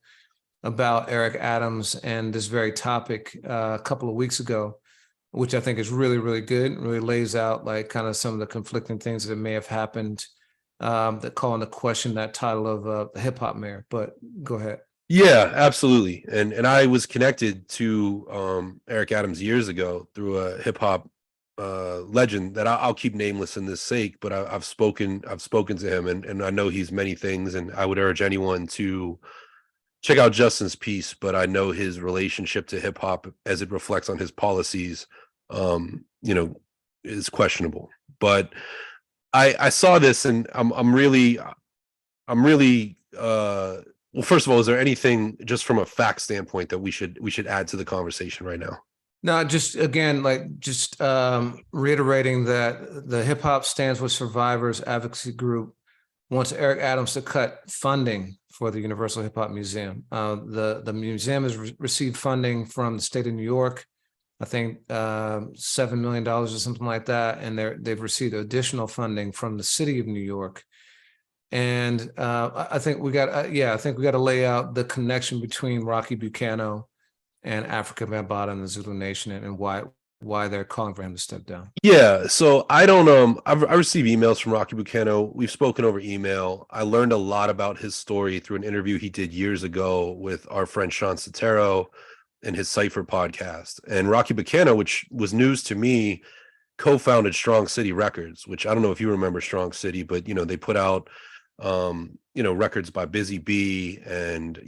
about Eric Adams and this very topic a couple of weeks ago, which I think is really, really good. It really lays out like kind of some of the conflicting things that may have happened that call into question that title of the hip hop mayor. But go ahead. Yeah, absolutely. And I was connected to Eric Adams years ago through a hip hop legend that I'll keep nameless in this sake, but I've spoken to him, and I know he's many things, and I would urge anyone to check out Justin's piece, but I know his relationship to hip hop as it reflects on his policies, is questionable. But I saw this, and I'm really well, first of all, is there anything just from a fact standpoint that we should add to the conversation right now? No, just again, reiterating that the Hip Hop Stands with Survivors advocacy group wants Eric Adams to cut funding for the Universal Hip Hop Museum. The museum has received funding from the state of New York, I think $7 million or something like that, and they've received additional funding from the city of New York. And I think we got to lay out the connection between Rocky Buchanan and Afrika Bambaataa and the Zulu Nation, and why they're calling for him to step down. Yeah, so I don't I received emails from Rocky Buchanan. We've spoken over email. I learned a lot about his story through an interview he did years ago with our friend Sean Sotero and his Cypher podcast. And Rocky Buchanan, which was news to me, co-founded Strong City Records, which I don't know if you remember Strong City, but they put out records by Busy B and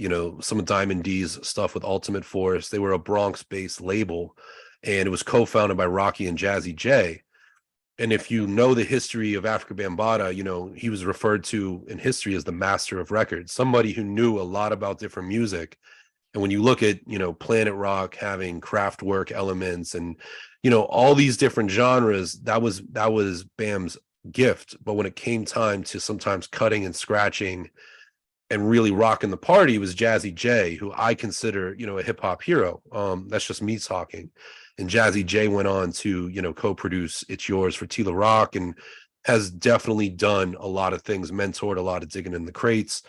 some of Diamond D's stuff with Ultimate Force. They were a Bronx-based label, and it was co-founded by Rocky and Jazzy J. And if you know the history of Afrika Bambaataa, he was referred to in history as the master of records, somebody who knew a lot about different music. And when you look at Planet Rock having Kraftwerk elements and all these different genres, that was Bam's gift. But when it came time to sometimes cutting and scratching and really rocking the party, was Jazzy J, who I consider, a hip hop hero. That's just me talking. And Jazzy J went on to, co-produce It's Yours for Tila Rock, and has definitely done a lot of things, mentored a lot of Digging in the Crates.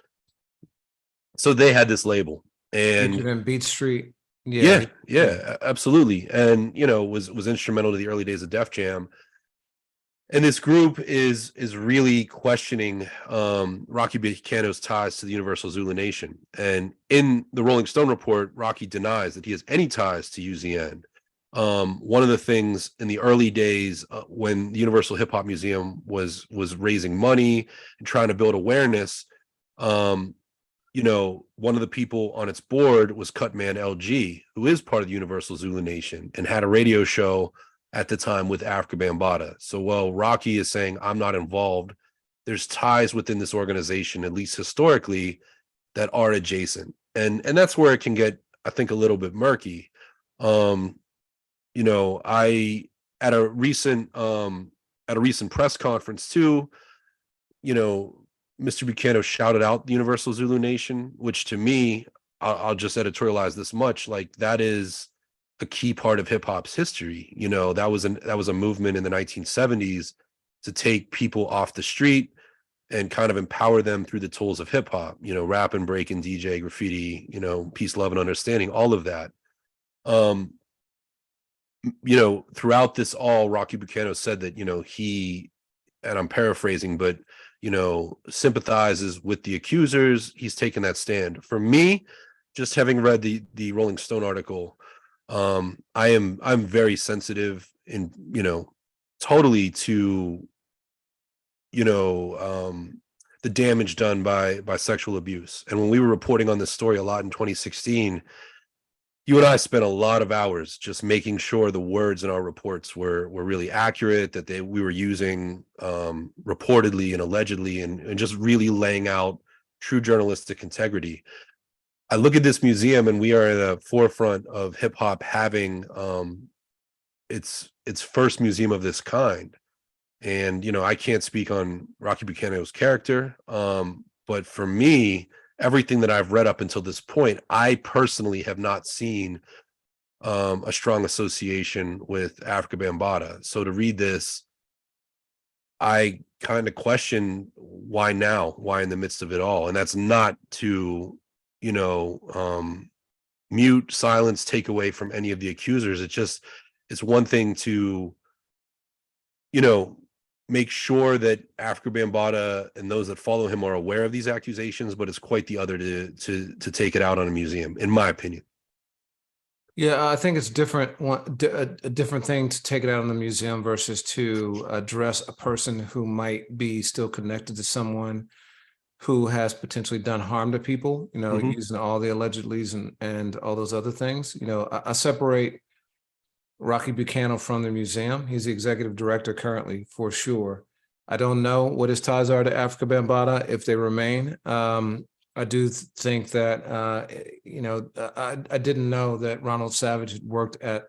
So they had this label, and featured in Beat Street. yeah, absolutely. And, was instrumental to the early days of Def Jam. And this group is really questioning Rocky Bucano's ties to the Universal Zulu Nation. And in the Rolling Stone report, Rocky denies that he has any ties to UZN. One of the things in the early days, when the Universal Hip Hop Museum was raising money and trying to build awareness, one of the people on its board was Cutman LG, who is part of the Universal Zulu Nation and had a radio show at the time with Afrika Bambaataa. So while Rocky is saying, I'm not involved, there's ties within this organization, at least historically, that are adjacent. And that's where it can get, I think, a little bit murky. I at a recent press conference too, Mr. Buchanan shouted out the Universal Zulu Nation, which to me, I'll just editorialize this much, like that is a key part of hip hop's history. That was a movement in the 1970s to take people off the street and kind of empower them through the tools of hip hop, rap and break and DJ, graffiti, peace, love, and understanding, all of that. Throughout this all, Rocky Buchanan said that, he, and I'm paraphrasing, but, sympathizes with the accusers. He's taken that stand. For me, just having read the Rolling Stone article, I'm very sensitive and, totally to, the damage done by sexual abuse. And when we were reporting on this story a lot in 2016, you and I spent a lot of hours just making sure the words in our reports were really accurate, that we were using reportedly and allegedly, and just really laying out true journalistic integrity. I look at this museum, and we are at the forefront of hip hop having its first museum of this kind. And I can't speak on Rocky Buchanan's character, but for me, everything that I've read up until this point, I personally have not seen a strong association with Afrika Bambaataa. So to read this, I kind of question why now, why in the midst of it all. And that's not to, mute, silence, take away from any of the accusers. It's one thing to, make sure that Afrika Bambaataa and those that follow him are aware of these accusations, but it's quite the other to take it out on a museum, in my opinion. Yeah, I think it's different. A different thing to take it out on the museum versus to address a person who might be still connected to someone who has potentially done harm to people, using all the allegedlys and all those other things. I separate Rocky Buchanan from the museum. He's the executive director currently, for sure. I don't know what his ties are to Afrika Bambaataa, if they remain. I do think that, I didn't know that Ronald Savage had worked at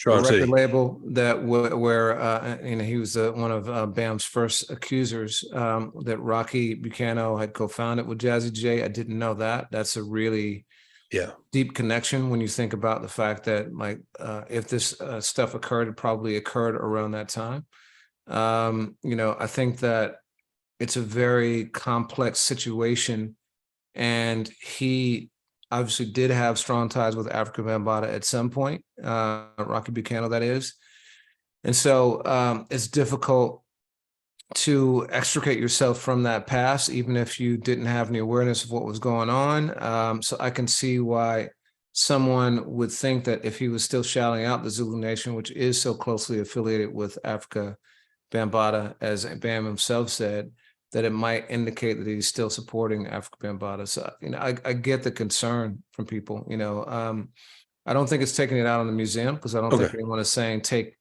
a record label that where he was one of Bam's first accusers, that Rocky Buchanan had co-founded with Jazzy J. I didn't know that. That's a really deep connection when you think about the fact that, like, if this stuff occurred, it probably occurred around that time. I think that it's a very complex situation, and he obviously did have strong ties with Afrika Bambaataa at some point, Rocky Buchanan, that is. And so it's difficult to extricate yourself from that past, even if you didn't have any awareness of what was going on. So I can see why someone would think that if he was still shouting out the Zulu Nation, which is so closely affiliated with Afrika Bambaataa, as Bam himself said, that it might indicate that he's still supporting Afrika Bambaataa. So, I get the concern from people. I don't think it's taking it out on the museum, because I don't think anyone is saying take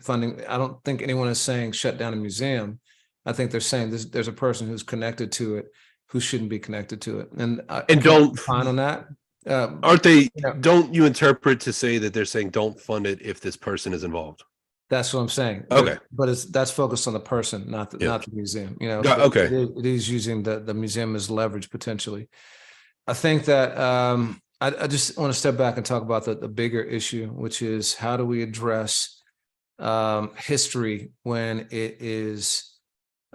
funding. I don't think anyone is saying shut down a museum. I think they're saying there's a person who's connected to it who shouldn't be connected to it, and don't fine on that. Aren't they? You know, Don't you interpret to say that they're saying don't fund it if this person is involved? that's what I'm saying. Okay. But that's focused on the person, not Yeah. the museum. You know, Okay. it is using the museum as leverage potentially. I think that I just want to step back and talk about the bigger issue, which is how do we address history when it is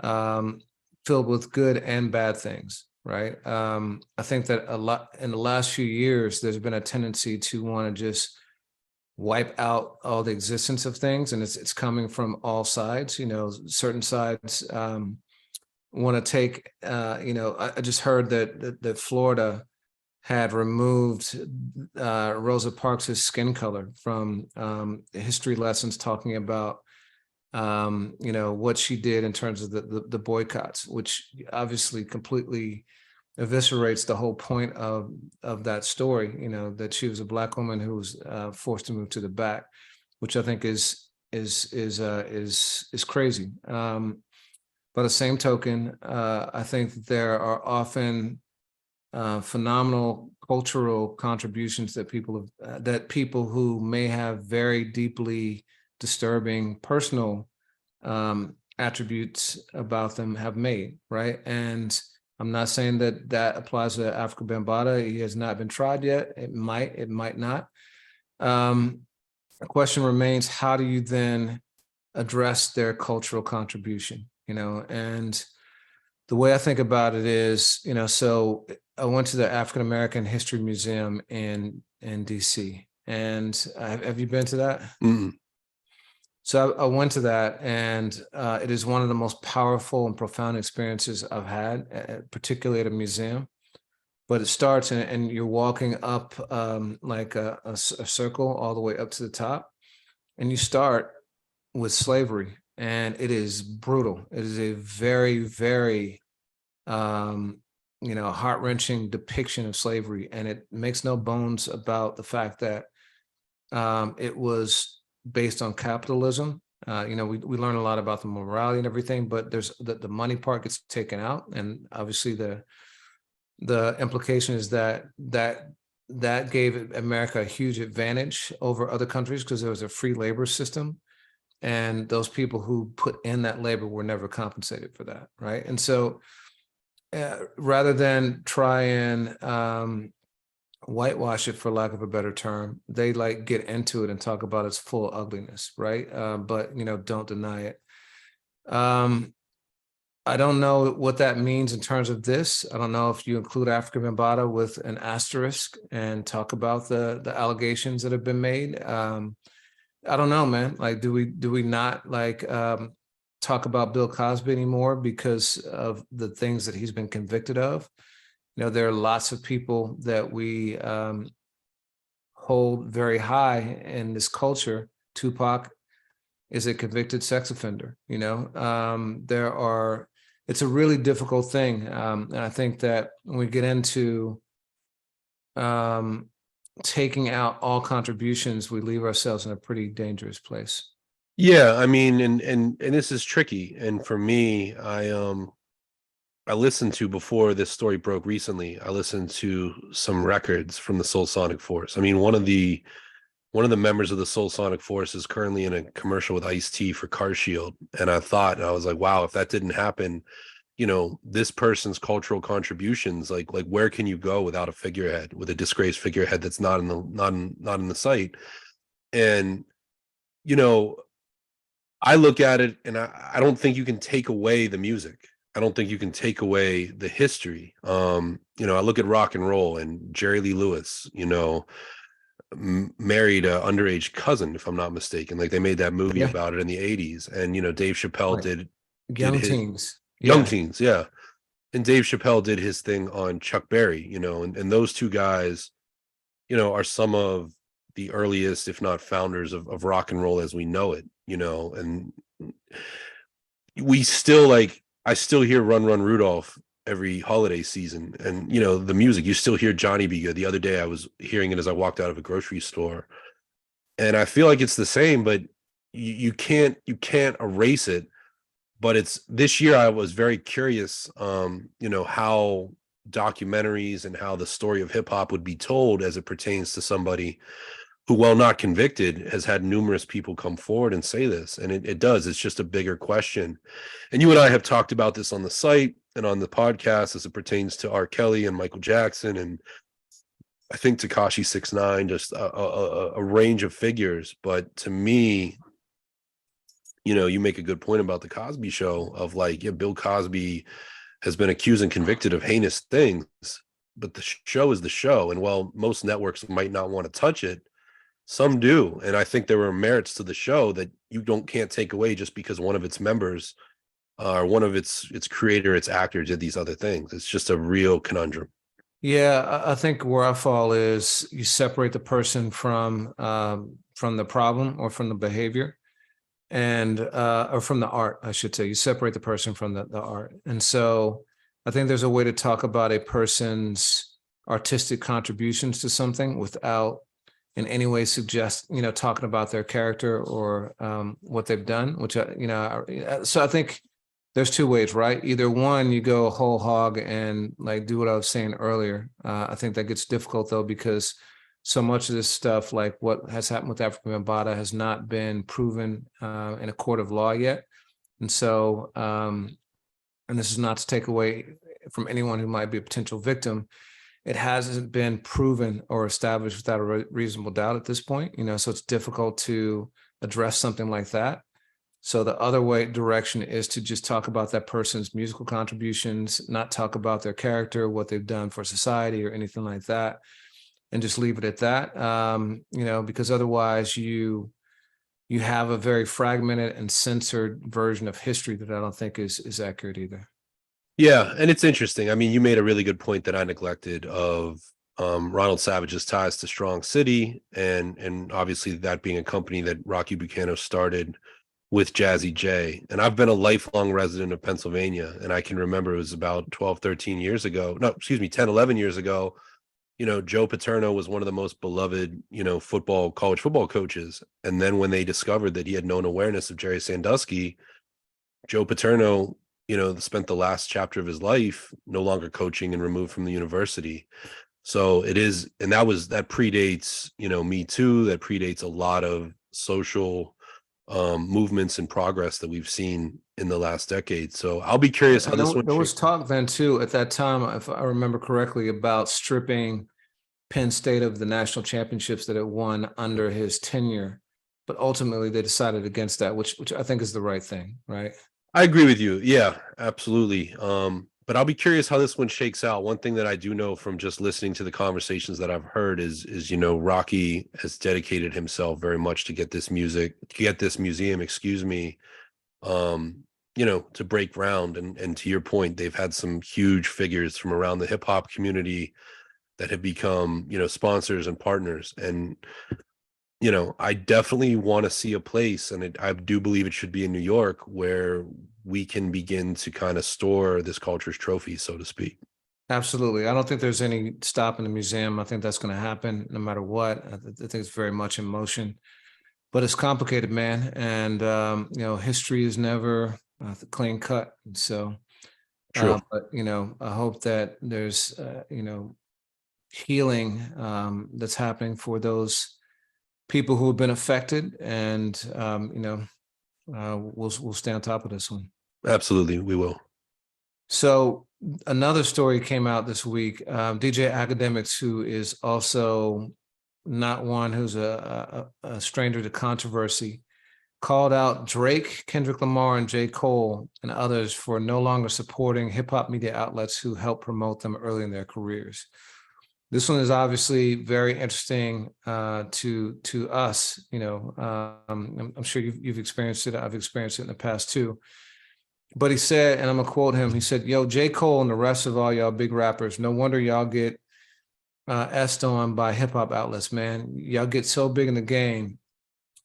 filled with good and bad things, right? I think that a lot in the last few years, there's been a tendency to want to just wipe out all the existence of things, and it's coming from all sides. You know, certain sides want to take. You know, I just heard that Florida had removed Rosa Parks' skin color from history lessons, talking about you know, what she did in terms of the boycotts, which obviously completely eviscerates the whole point of that story. You know, that she was a Black woman who was forced to move to the back, which I think is crazy. By the same token, I think that there are often phenomenal cultural contributions that people who may have very deeply disturbing personal attributes about them have made, right? And I'm not saying that applies to Afrika Bambaataa. He has not been tried yet. It might not. The question remains, how do you then address their cultural contribution? You know, and the way I think about it is, you know, so I went to the African American History Museum in DC, and have you been to that? Mm. So I went to that, and it is one of the most powerful and profound experiences I've had, particularly at a museum. But it starts, and you're walking up like a circle all the way up to the top, and you start with slavery, and it is brutal. It is a very, very you know, heart-wrenching depiction of slavery, and it makes no bones about the fact that it was based on capitalism. You know, we learn a lot about the morality and everything, but there's the money part gets taken out, and obviously the implication is that gave America a huge advantage over other countries because there was a free labor system, and those people who put in that labor were never compensated for that, right? And so rather than try and whitewash it, for lack of a better term, they like get into it and talk about its full ugliness, right? But you know, don't deny it. I don't know what that means in terms of this. I don't know if you include Afrika Bambaataa with an asterisk and talk about the allegations that have been made. I don't know, man. Like, do we not like talk about Bill Cosby anymore because of the things that he's been convicted of? You know, there are lots of people that we hold very high in this culture. Tupac is a convicted sex offender. You know, it's a really difficult thing. And I think that when we get into taking out all contributions, we leave ourselves in a pretty dangerous place. Yeah, I mean, and this is tricky. And for me, I listened to, before this story broke recently, I listened to some records from the Soul Sonic Force. I mean, one of the members of the Soul Sonic Force is currently in a commercial with Ice-T for Car Shield. And I was like, wow, if that didn't happen, you know, this person's cultural contributions, like where can you go without a figurehead, with a disgraced figurehead that's not in the site? And, you know, I look at it, and I don't think you can take away the music. I don't think you can take away the history. You know, I look at rock and roll, and Jerry Lee Lewis, you know, married an underage cousin, if I'm not mistaken. Like, they made that movie about it in the 80s. And, you know, Dave Chappelle Right. did Young his teens. Young Teens, yeah. And Dave Chappelle did his thing on Chuck Berry, you know, and those two guys, you know, are some of the earliest, if not founders of rock and roll as we know it, you know. And we still, like, I still hear Run Run Rudolph every holiday season. And, you know, the music, you still hear Johnny B. Good. The other day I was hearing it as I walked out of a grocery store. And I feel like it's the same, but you can't erase it. But it's this year I was very curious, you know, how documentaries and how the story of hip hop would be told as it pertains to somebody who, while not convicted, has had numerous people come forward and say this. And it does. It's just a bigger question. And you and I have talked about this on the site and on the podcast as it pertains to R. Kelly and Michael Jackson, and I think Tekashi 6ix9ine, just a range of figures. But to me, you know, you make a good point about the Cosby Show of like, yeah, Bill Cosby has been accused and convicted of heinous things, but the show is the show. And while most networks might not want to touch it, some do. And I think there were merits to the show that you can't take away just because one of its members or one of its creator, its actor did these other things. It's just a real conundrum. Yeah, I think where I fall is you separate the person from the problem or from the behavior, and or from the art, I should say. You separate the person from the art. And so I think there's a way to talk about a person's artistic contributions to something without in any way suggest, you know, talking about their character or what they've done, which, so I think there's two ways, right? Either one, you go whole hog and like do what I was saying earlier. I think that gets difficult though, because so much of this stuff, like what has happened with Afrika Bambaataa, has not been proven in a court of law yet. And so, and this is not to take away from anyone who might be a potential victim, it hasn't been proven or established without a reasonable doubt at this point, you know, so it's difficult to address something like that. So the other direction is to just talk about that person's musical contributions, not talk about their character, what they've done for society or anything like that, and just leave it at that. You know, because otherwise you have a very fragmented and censored version of history that I don't think is accurate either. Yeah, and it's interesting. I mean, you made a really good point that I neglected of Ronald Savage's ties to Strong City, and obviously that being a company that Rocky Buchanan started with Jazzy J. And I've been a lifelong resident of Pennsylvania, and I can remember it was about 12, 13 years ago. No, excuse me, 10, 11 years ago. You know, Joe Paterno was one of the most beloved, you know, college football coaches. And then when they discovered that he had known awareness of Jerry Sandusky, Joe Paterno, you know, spent the last chapter of his life no longer coaching and removed from the university. So it is, and that predates, you know, Me Too, that predates a lot of social movements and progress that we've seen in the last decade. So I'll be curious how this one. There was talk then too at that time, if I remember correctly, about stripping Penn State of the national championships that it won under his tenure, but ultimately they decided against that, which I think is the right thing, right? I agree with you. Yeah, absolutely. But I'll be curious how this one shakes out. One thing that I do know from just listening to the conversations that I've heard is, you know, Rocky has dedicated himself very much to get this museum, excuse me, you know, to break ground. And to your point, they've had some huge figures from around the hip hop community that have become, you know, sponsors and partners. And, you know, I definitely want to see a place, and I do believe it should be in New York, where we can begin to kind of store this culture's trophies, so to speak. Absolutely. I don't think there's any stop in the museum. I think that's going to happen no matter what. I think it's very much in motion, but it's complicated, man. And, you know, history is never clean cut. So, but, you know, I hope that there's, you know, healing that's happening for those people who have been affected, and you know, we'll stay on top of this one. Absolutely, we will. So another story came out this week. DJ Akademiks, who is also not one who's a stranger to controversy, called out Drake, Kendrick Lamar, and J. Cole and others for no longer supporting hip hop media outlets who helped promote them early in their careers. This one is obviously very interesting to us. You know, I'm sure you've experienced it. I've experienced it in the past too. But he said, and I'm gonna quote him. He said, "Yo, J. Cole and the rest of all y'all big rappers, no wonder y'all get essed on by hip hop outlets, man. Y'all get so big in the game.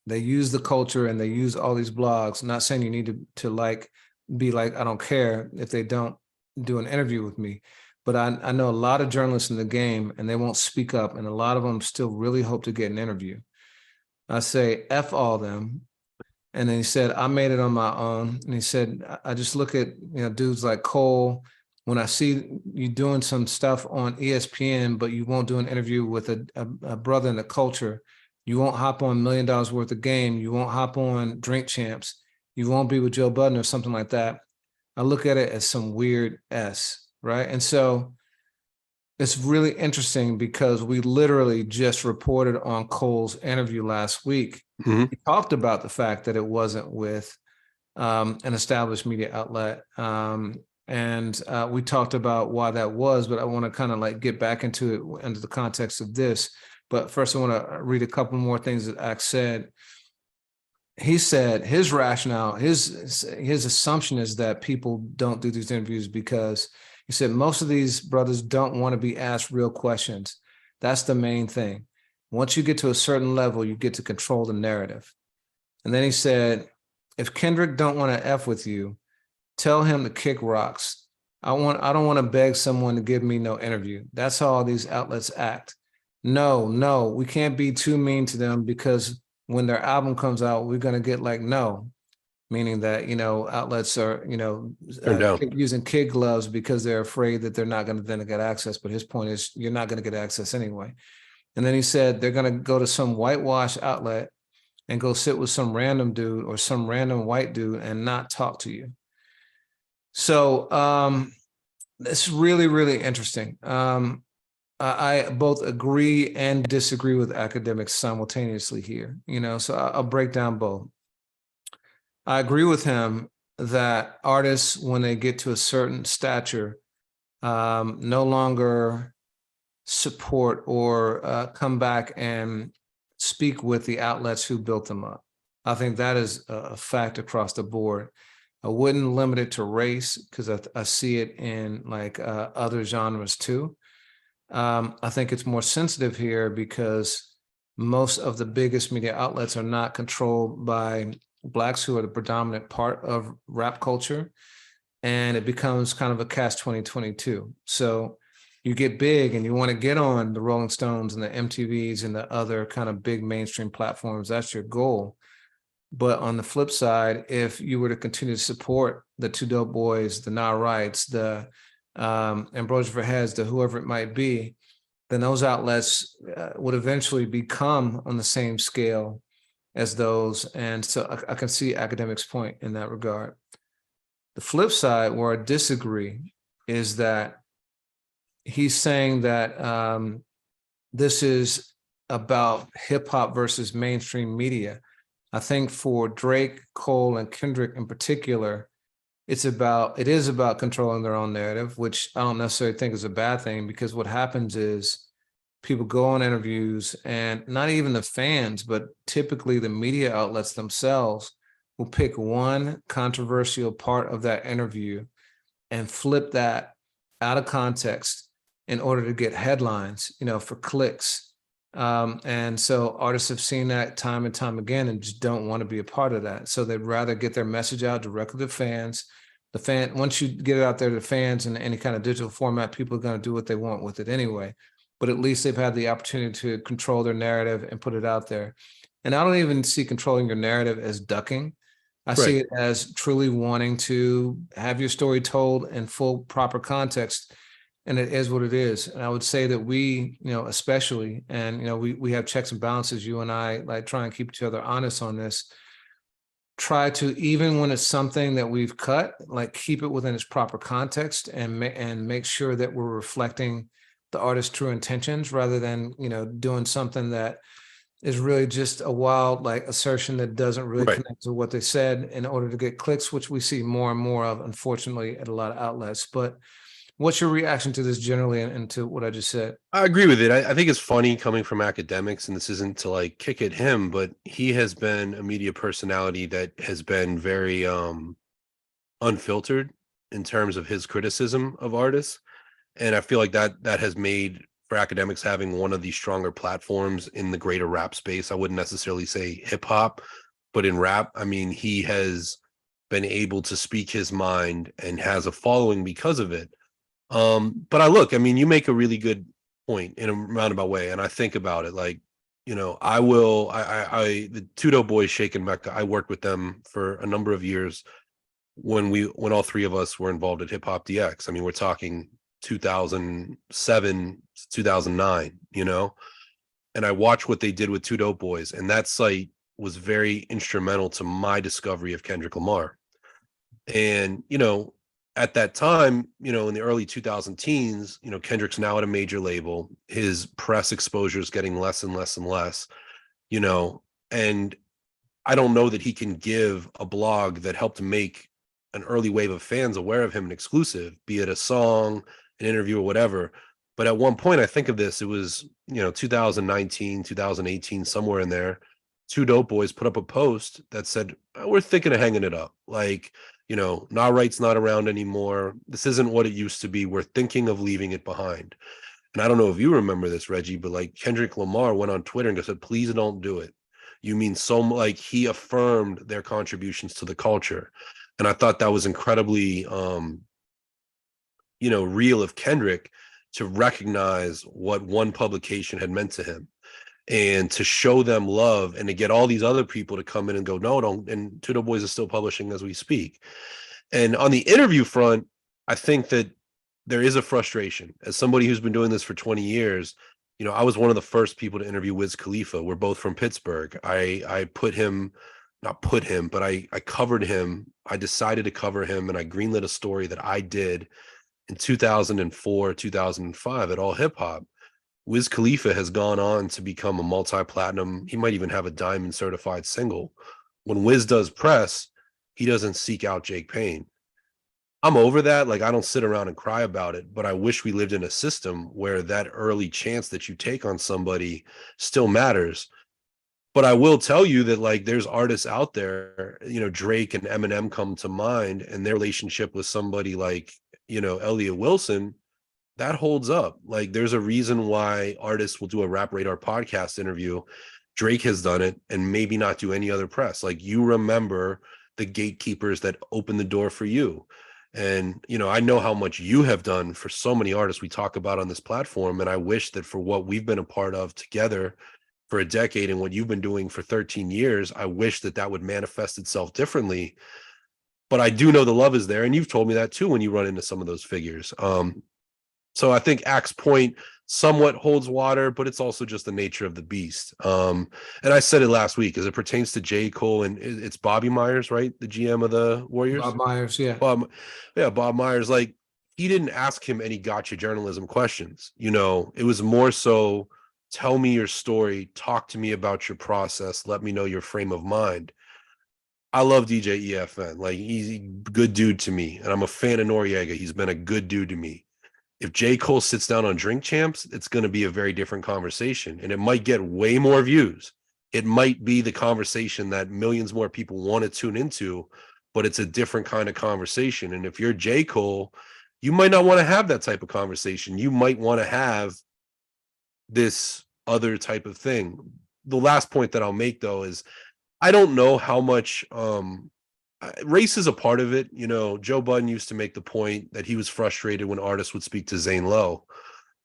They use the culture and they use all these blogs. I'm not saying you need to like be like, I don't care if they don't do an interview with me." But I know a lot of journalists in the game, and they won't speak up, and a lot of them still really hope to get an interview. I say, F all of them. And then he said, I made it on my own. And he said, I just look at, you know, dudes like Cole when I see you doing some stuff on ESPN, but you won't do an interview with a brother in the culture, you won't hop on $1 million worth of game, you won't hop on Drink Champs, you won't be with Joe Budden or something like that. I look at it as some weird S, right? And so it's really interesting because we literally just reported on Cole's interview last week. Mm-hmm. He talked about the fact that it wasn't with an established media outlet. And we talked about why that was, but I want to kind of like get back into it into the context of this. But first, I want to read a couple more things that Ak said. He said his rationale, his assumption is that people don't do these interviews because he said most of these brothers don't want to be asked real questions. That's the main thing. Once you get to a certain level, you get to control the narrative. And then he said, if Kendrick don't want to F with you, tell him to kick rocks. I don't want to beg someone to give me no interview. That's how all these outlets act. No, we can't be too mean to them because when their album comes out, we're going to get like no, meaning that, outlets are, using kid gloves because they're afraid that they're not going to then get access. But his point is you're not going to get access anyway. And then he said they're going to go to some whitewash outlet and go sit with some random dude or some random white dude and not talk to you. So it's really, really interesting. I both agree and disagree with Akademiks simultaneously here, so I'll break down both. I agree with him that artists, when they get to a certain stature, no longer support or come back and speak with the outlets who built them up. I think that is a fact across the board. I wouldn't limit it to race because I see it in like other genres too. I think it's more sensitive here because most of the biggest media outlets are not controlled by Blacks who are the predominant part of rap culture. And it becomes kind of a catch-22. So you get big and you want to get on the Rolling Stones and the MTVs and the other kind of big mainstream platforms. That's your goal. But on the flip side, if you were to continue to support the Two Dope Boys, the Nah Rights, the Ambrosia for Heads, the whoever it might be, then those outlets would eventually become on the same scale as those. And so I can see Akademiks' point in that regard. The flip side, where I disagree, is that he's saying that this is about hip hop versus mainstream media. I think for Drake, Cole, and Kendrick in particular, it is about controlling their own narrative, which I don't necessarily think is a bad thing, because what happens is people go on interviews and not even the fans, but typically the media outlets themselves will pick one controversial part of that interview and flip that out of context in order to get headlines, for clicks. And so artists have seen that time and time again and just don't want to be a part of that. So they'd rather get their message out directly to fans. Once you get it out there to fans in any kind of digital format, people are going to do what they want with it anyway. But at least they've had the opportunity to control their narrative and put it out there. And I don't even see controlling your narrative as ducking. I see it as truly wanting to have your story told in full proper context. And it is what it is. And I would say that we, especially, and, we have checks and balances, you and I, like, try and keep each other honest on this. Try to, even when it's something that we've cut, like, keep it within its proper context and make sure that we're reflecting the artist's true intentions rather than, doing something that is really just a wild, like, assertion that doesn't really connect to what they said in order to get clicks, which we see more and more of, unfortunately, at a lot of outlets. But what's your reaction to this generally and to what I just said? I agree with it. I think it's funny coming from Akademiks, and this isn't to like kick at him, but he has been a media personality that has been very unfiltered in terms of his criticism of artists. And I feel like that has made for Akademiks having one of the stronger platforms in the greater rap space. I wouldn't necessarily say hip hop, but in rap, I mean, he has been able to speak his mind and has a following because of it. But you make a really good point in a roundabout way. And I think about it like, the Two Dope Boys, Shake and Mecca, I worked with them for a number of years. when all three of us were involved at Hip Hop DX. I mean, we're talking 2007, 2009, you know, and I watched what they did with Two Dope Boys, and that site was very instrumental to my discovery of Kendrick Lamar. And, you know, at that time, you know, in the early 2000 teens, you know, Kendrick's now at a major label. His press exposure is getting less and less and less, you know, and I don't know that he can give a blog that helped make an early wave of fans aware of him an exclusive, be it a song, an interview, or whatever. But at one point, I think of this, it was, you know, 2019, 2018, somewhere in there. Two Dope Boys put up a post that said, we're thinking of hanging it up. Like, you know, Nah Right's not around anymore. This isn't what it used to be. We're thinking of leaving it behind. And I don't know if you remember this, Reggie, but like Kendrick Lamar went on Twitter and just said, please don't do it. You mean so much. Like, he affirmed their contributions to the culture. And I thought that was incredibly, you know, real of Kendrick to recognize what one publication had meant to him and to show them love and to get all these other people to come in and go, no, don't. And Two Dope Boys is still publishing as we speak. And on the interview front, I think that there is a frustration. As somebody who's been doing this for 20 years, you know, I was one of the first people to interview Wiz Khalifa. We're both from Pittsburgh. I put him, not put him, but I covered him. I decided to cover him, and I greenlit a story that I did in 2004, 2005 at All Hip Hop. Wiz Khalifa has gone on to become a multi-platinum. He might even have a diamond certified single. When Wiz does press, he doesn't seek out Jake Payne. I'm over that. Like, I don't sit around and cry about it, but I wish we lived in a system where that early chance that you take on somebody still matters. But I will tell you that, like, there's artists out there, you know, Drake and Eminem come to mind, and their relationship with somebody like, you know, Elliott Wilson, that holds up. Like, there's a reason why artists will do a Rap Radar podcast interview. Drake has done it and maybe not do any other press. Like, you remember the gatekeepers that opened the door for you. And, you know, I know how much you have done for so many artists we talk about on this platform. And I wish that for what we've been a part of together for a decade and what you've been doing for 13 years, I wish that that would manifest itself differently. But I do know the love is there. And you've told me that too when you run into some of those figures. So I think Axe Point somewhat holds water, but it's also just the nature of the beast. And I said it last week as it pertains to J. Cole, and it's Bobby Myers, right? The GM of the Warriors. Bob Myers, yeah. Bob Myers, like, he didn't ask him any gotcha journalism questions. You know, it was more so, tell me your story, talk to me about your process, let me know your frame of mind. I love DJ EFN. Like, he's a good dude to me, and I'm a fan of Noriega. He's been a good dude to me. If J. Cole sits down on Drink Champs, it's going to be a very different conversation, and it might get way more views. It might be the conversation that millions more people want to tune into, but it's a different kind of conversation. And if you're J. Cole, you might not want to have that type of conversation. You might want to have this other type of thing. The last point that I'll make, though, is I don't know how much race is a part of it. You know, Joe Budden used to make the point that he was frustrated when artists would speak to Zane Lowe,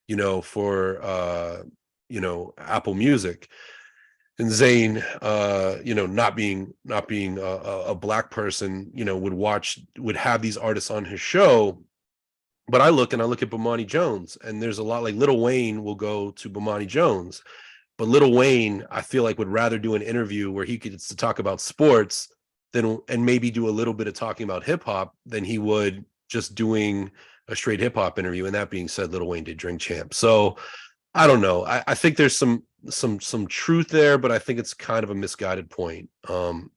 you know, for you know, Apple Music. And Zane, you know, not being a black person, you know, would have these artists on his show. But I look at Bomani Jones, and there's a lot, like, Lil Wayne will go to Bomani Jones, but Lil Wayne, I feel like, would rather do an interview where he gets to talk about sports and maybe do a little bit of talking about hip hop than he would just doing a straight hip hop interview. And that being said, Lil Wayne did Drink Champ. So I don't know. I think there's some truth there, but I think it's kind of a misguided point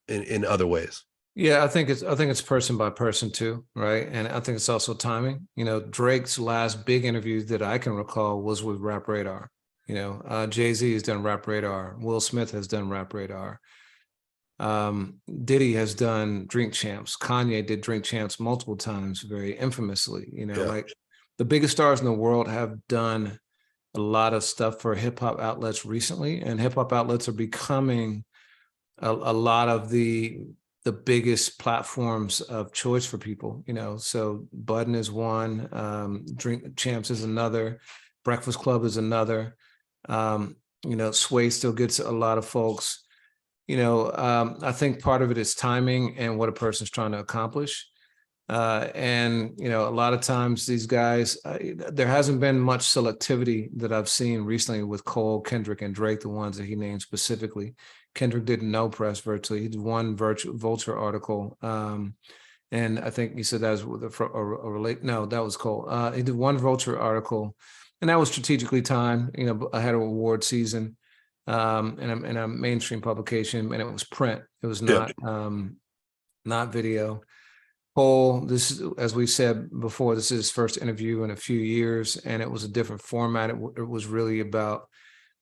in other ways. Yeah, I think it's person by person too, right? And I think it's also timing. You know, Drake's last big interview that I can recall was with Rap Radar. You know, Jay-Z has done Rap Radar. Will Smith has done Rap Radar. Diddy has done Drink Champs. Kanye did Drink Champs multiple times, very infamously. You know, like, the biggest stars in the world have done a lot of stuff for hip hop outlets recently, and hip hop outlets are becoming a lot of the biggest platforms of choice for people. You know, so Budden is one, Drink Champs is another, Breakfast Club is another. You know, Sway still gets a lot of folks. You know, I think part of it is timing and what a person's trying to accomplish. And, you know, a lot of times these guys, there hasn't been much selectivity that I've seen recently with Cole, Kendrick, and Drake, the ones that he named specifically. Kendrick did no press virtually. He did one Vulture article. And I think he said that was with no, that was Cole. He did one Vulture article, and that was strategically timed, you know, ahead of award season, in a mainstream publication, and it was print. It was not video. Cole, this is, as we said before, this is his first interview in a few years, and it was a different format. It was really about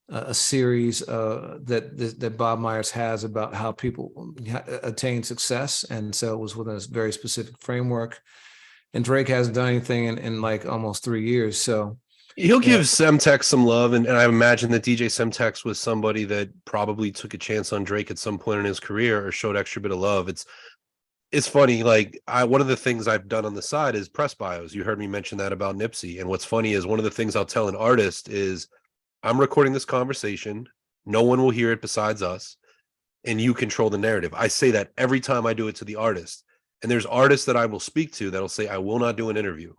a series that Bob Myers has about how people attain success, and so it was within a very specific framework. And Drake hasn't done anything in like almost 3 years, so he'll give Semtex some love, and I imagine that DJ Semtex was somebody that probably took a chance on Drake at some point in his career or showed extra bit of love. It's funny, like one of the things I've done on the side is press bios. You heard me mention that about Nipsey, and what's funny is one of the things I'll tell an artist is, I'm recording this conversation. No one will hear it besides us, and you control the narrative. I say that every time I do it to the artist. And there's artists that I will speak to that'll say, I will not do an interview.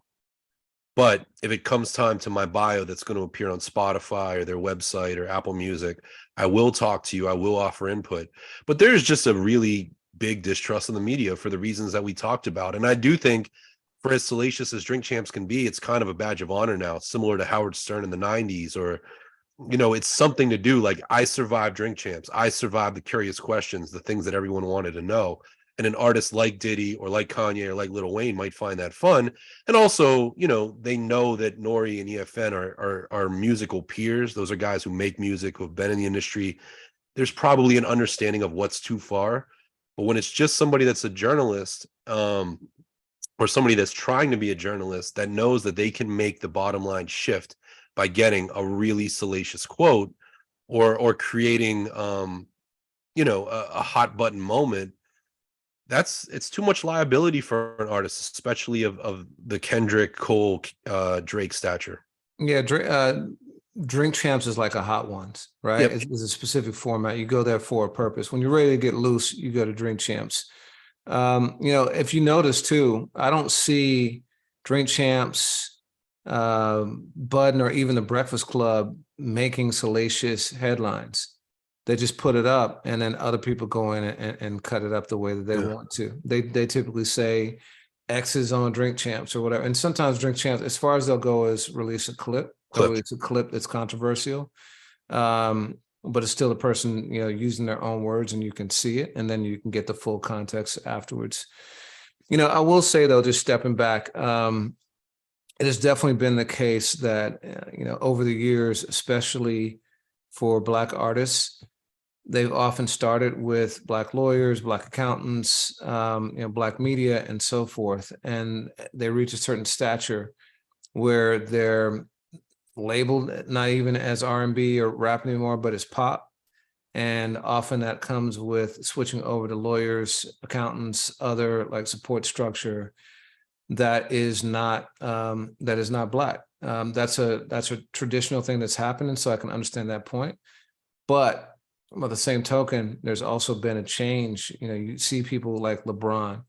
But if it comes time to my bio that's going to appear on Spotify or their website or Apple Music, I will talk to you. I will offer input. But there's just a really big distrust in the media for the reasons that we talked about. And I do think, for as salacious as Drink Champs can be, it's kind of a badge of honor now, similar to Howard Stern in the 90s, or, you know, it's something to do. Like, I survived Drink Champs. I survived the curious questions, the things that everyone wanted to know. And an artist like Diddy or like Kanye or like Lil Wayne might find that fun. And also, you know, they know that Nori and EFN are musical peers. Those are guys who make music, who have been in the industry. There's probably an understanding of what's too far. But when it's just somebody that's a journalist, or somebody that's trying to be a journalist that knows that they can make the bottom line shift by getting a really salacious quote, or creating you know, a hot button moment, it's too much liability for an artist, especially of the Kendrick, Cole, Drake stature. Yeah, Drink Champs is like a Hot Ones, right? Yep. It's a specific format. You go there for a purpose. When you're ready to get loose, you go to Drink Champs. You know, if you notice too, I don't see Drink Champs, Bud, or even the Breakfast Club making salacious headlines. They just put it up, and then other people go in and cut it up the way that they want to. They typically say X is on Drink Champs or whatever. And sometimes Drink Champs, as far as they'll go, is release a clip. It's a clip that's controversial. But it's still a person, you know, using their own words, and you can see it, and then you can get the full context afterwards. You know, I will say though, just stepping back, it has definitely been the case that, you know, over the years, especially for Black artists, they've often started with Black lawyers, Black accountants, you know, Black media, and so forth. And they reach a certain stature where they're labeled not even as R&B or rap anymore, but as pop. And often that comes with switching over to lawyers, accountants, other like support structure that is not Black. That's a traditional thing that's happening, so I can understand that point. But by the same token, there's also been a change. You know, you see people like LeBron,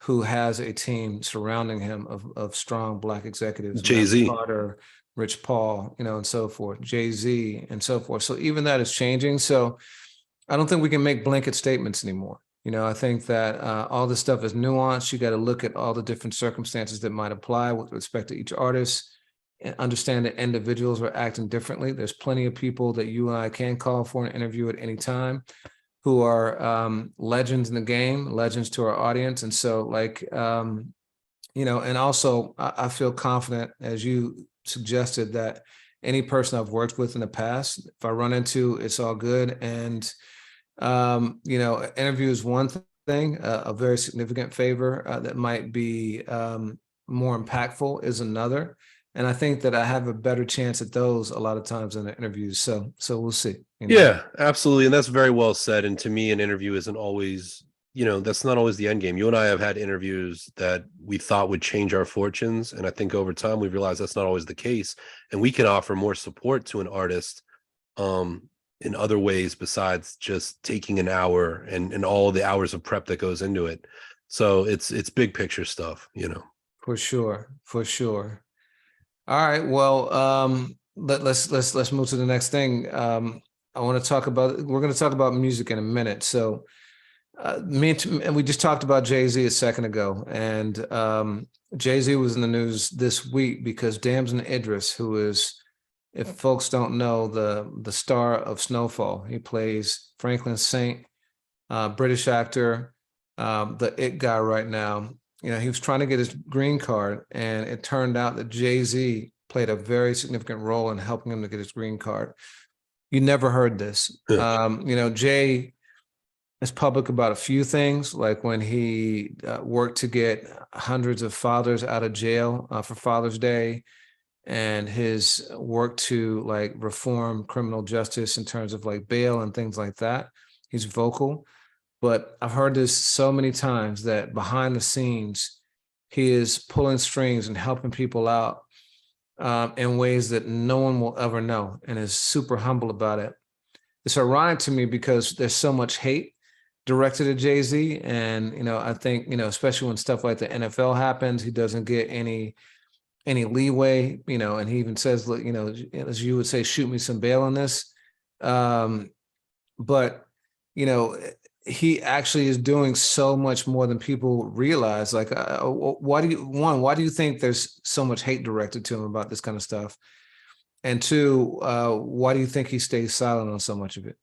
who has a team surrounding him of strong Black executives, Jay-Z, Carter, Rich Paul, you know, and so forth, Jay-Z, and so forth. So even that is changing. So I don't think we can make blanket statements anymore. You know, I think that all this stuff is nuanced. You got to look at all the different circumstances that might apply with respect to each artist, and understand that individuals are acting differently. There's plenty of people that you and I can call for an interview at any time who are legends in the game, legends to our audience. And so like, you know, and also I feel confident, as you suggested, that any person I've worked with in the past, if I run into, it's all good. And, you know, an interview is one thing, a very significant favor that might be more impactful is another. And I think that I have a better chance at those a lot of times in the interviews. So we'll see. You know? Yeah, absolutely. And that's very well said. And to me, an interview isn't always, you know, that's not always the end game. You and I have had interviews that we thought would change our fortunes. And I think over time, we've realized that's not always the case. And we can offer more support to an artist in other ways besides just taking an hour and all the hours of prep that goes into it. So it's big picture stuff, you know. For sure, for sure. All right, well, let's move to the next thing. I want to talk about. We're going to talk about music in a minute. So, and we just talked about Jay-Z a second ago, and Jay-Z was in the news this week because Damson Idris, who is, if folks don't know, the star of Snowfall, he plays Franklin Saint, British actor, the it guy right now. You know, he was trying to get his green card, and it turned out that Jay-Z played a very significant role in helping him to get his green card. You never heard this. You know, Jay is public about a few things, like when he worked to get hundreds of fathers out of jail for Father's Day, and his work to like reform criminal justice in terms of like bail and things like that. He's vocal. But I've heard this so many times that behind the scenes, he is pulling strings and helping people out in ways that no one will ever know, and is super humble about it. It's ironic to me because there's so much hate directed at Jay-Z. And, you know, I think, you know, especially when stuff like the NFL happens, he doesn't get any leeway, you know, and he even says, you know, as you would say, shoot me some bail on this. But, you know, he actually is doing so much more than people realize. Like, why do you think there's so much hate directed to him about this kind of stuff? And two, why do you think he stays silent on so much of it?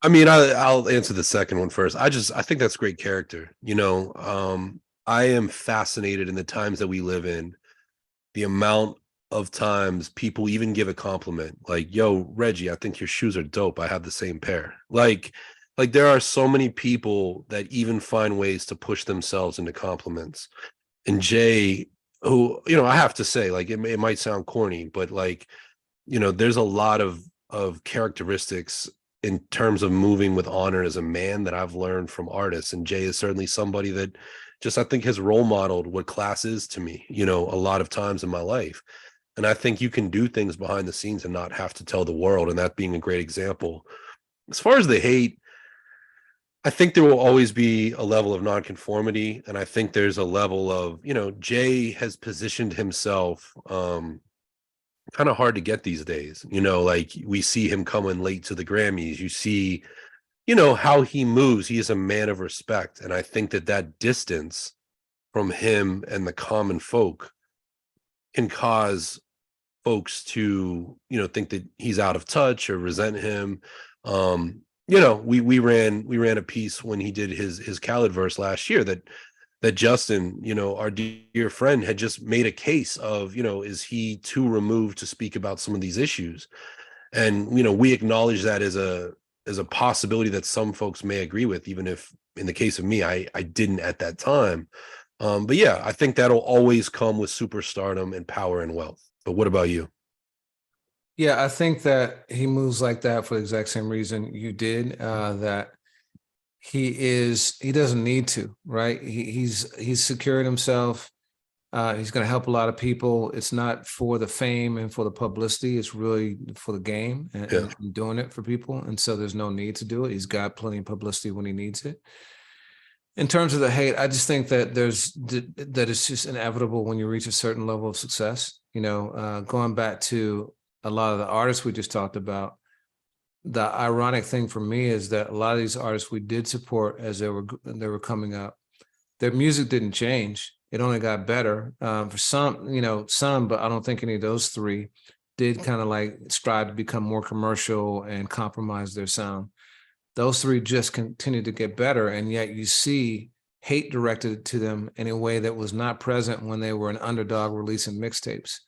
I mean, I'll answer the second one first. I think that's great character. You know, I am fascinated in the times that we live in, the amount of times people even give a compliment, like, yo, Reggie, I think your shoes are dope. I have the same pair. Like there are so many people that even find ways to push themselves into compliments. And Jay, who, you know, I have to say, like, it might sound corny, but like, you know, there's a lot of characteristics in terms of moving with honor as a man that I've learned from artists. And Jay is certainly somebody that just, I think, has role modeled what class is to me, you know, a lot of times in my life. And I think you can do things behind the scenes and not have to tell the world, and that being a great example. As far as the hate, I think there will always be a level of nonconformity. And I think there's a level of, you know, Jay has positioned himself kind of hard to get these days. You know, like we see him coming late to the Grammys. You see, you know, how he moves. He is a man of respect. And I think that distance from him and the common folk can cause folks to, you know, think that he's out of touch or resent him. You know, we ran a piece when he did his Khaled verse last year that Justin, you know, our dear friend, had just made a case of, you know, is he too removed to speak about some of these issues? And, you know, we acknowledge that as a possibility that some folks may agree with, even if in the case of me, I didn't at that time. But yeah, I think that'll always come with superstardom and power and wealth. But what about you? Yeah, I think that he moves like that for the exact same reason you did, that he doesn't need to, right? He's secured himself. He's going to help a lot of people. It's not for the fame and for the publicity. It's really for the game and doing it for people. And so there's no need to do it. He's got plenty of publicity when he needs it. In terms of the hate, I just think that that it's just inevitable when you reach a certain level of success. You know, going back to a lot of the artists we just talked about, the ironic thing for me is that a lot of these artists we did support as they were coming up, their music didn't change. It only got better. For some, you know, but I don't think any of those three did kind of like strive to become more commercial and compromise their sound. Those three just continued to get better, and yet you see hate directed to them in a way that was not present when they were an underdog releasing mixtapes.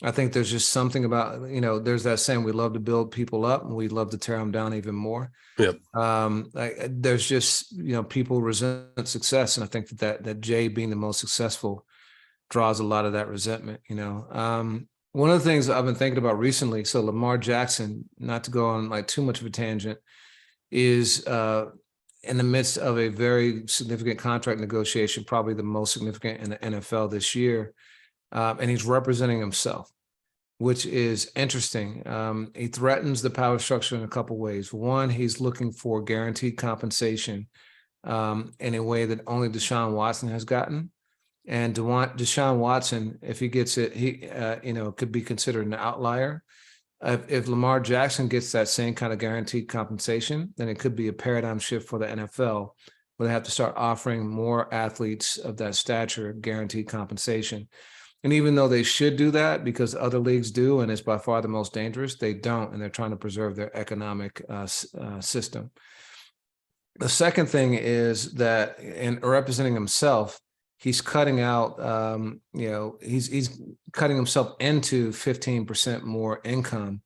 I think there's just something about, you know, there's that saying, we love to build people up and we love to tear them down even more. Yep. There's just, you know, people resent success. And I think that Jay being the most successful draws a lot of that resentment, you know. One of the things I've been thinking about recently, so Lamar Jackson, not to go on like too much of a tangent, is in the midst of a very significant contract negotiation, probably the most significant in the NFL this year. And he's representing himself, which is interesting. He threatens the power structure in a couple of ways. One, he's looking for guaranteed compensation in a way that only Deshaun Watson has gotten. And Deshaun Watson, if he gets it, he could be considered an outlier. If Lamar Jackson gets that same kind of guaranteed compensation, then it could be a paradigm shift for the NFL, where they have to start offering more athletes of that stature guaranteed compensation. And even though they should do that because other leagues do, and it's by far the most dangerous, they don't, and they're trying to preserve their economic system. The second thing is that in representing himself, he's cutting out, he's cutting himself into 15% more income,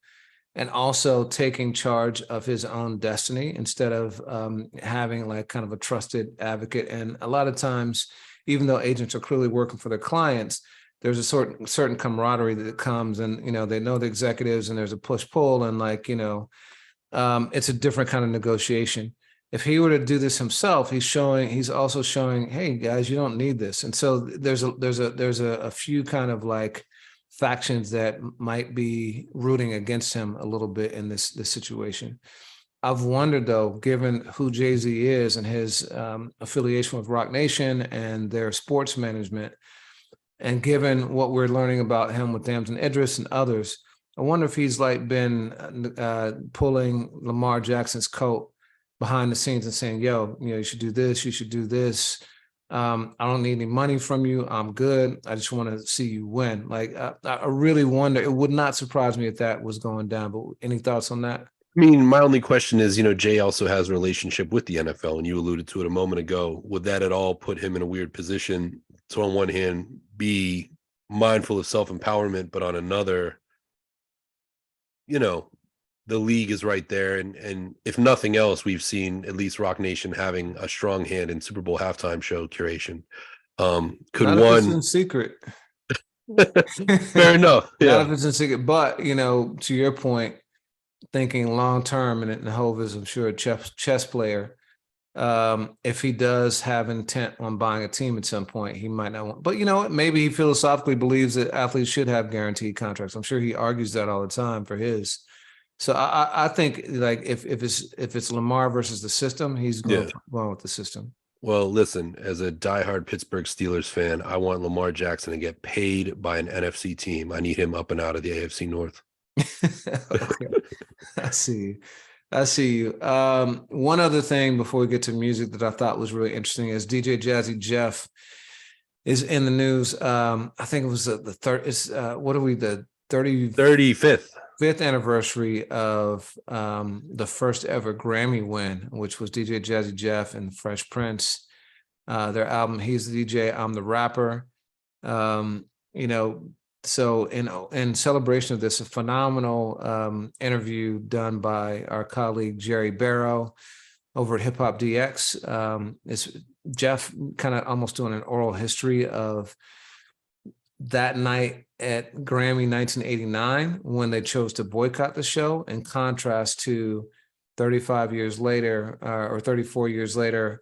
and also taking charge of his own destiny instead of having like kind of a trusted advocate. And a lot of times, even though agents are clearly working for their clients, there's a certain camaraderie that comes, and they know the executives, and there's a push-pull, and it's a different kind of negotiation. If he were to do this himself, he's also showing, hey guys, you don't need this. And so there's a few kind of like factions that might be rooting against him a little bit in this situation. I've wondered though, given who Jay-Z is and his affiliation with Roc Nation and their sports management, and given what we're learning about him with Damson, Idris, and others, I wonder if he's like been pulling Lamar Jackson's coat behind the scenes and saying, yo, you should do this, you should do this. I don't need any money from you. I'm good. I just want to see you win. I really wonder, it would not surprise me if that was going down, but any thoughts on that? I mean, my only question is, Jay also has a relationship with the NFL, and you alluded to it a moment ago. Would that at all put him in a weird position to, on one hand, be mindful of self-empowerment, but on another, the league is right there, and if nothing else, we've seen at least Roc Nation having a strong hand in Super Bowl halftime show curation. Could not one if it's in secret? Fair enough. Yeah. Not if it's in secret, but to your point, thinking long term, and Hov is, I'm sure, a chess player. If he does have intent on buying a team at some point, he might not want. But you know what? Maybe he philosophically believes that athletes should have guaranteed contracts. I'm sure he argues that all the time for his. So I think like if it's Lamar versus the system, he's going with the system. Well, listen, as a diehard Pittsburgh Steelers fan, I want Lamar Jackson to get paid by an NFC team. I need him up and out of the AFC North. Okay. I see you. One other thing before we get to music that I thought was really interesting is DJ Jazzy Jeff is in the news. I think it was the third. What are we, the 35th anniversary of the first ever Grammy win, which was DJ Jazzy Jeff and Fresh Prince. Their album, He's the DJ, I'm the Rapper. So in celebration of this, a phenomenal interview done by our colleague Jerry Barrow over at Hip Hop DX. It's Jeff kind of almost doing an oral history of that night at Grammy 1989 when they chose to boycott the show, in contrast to 35 years later or 34 years later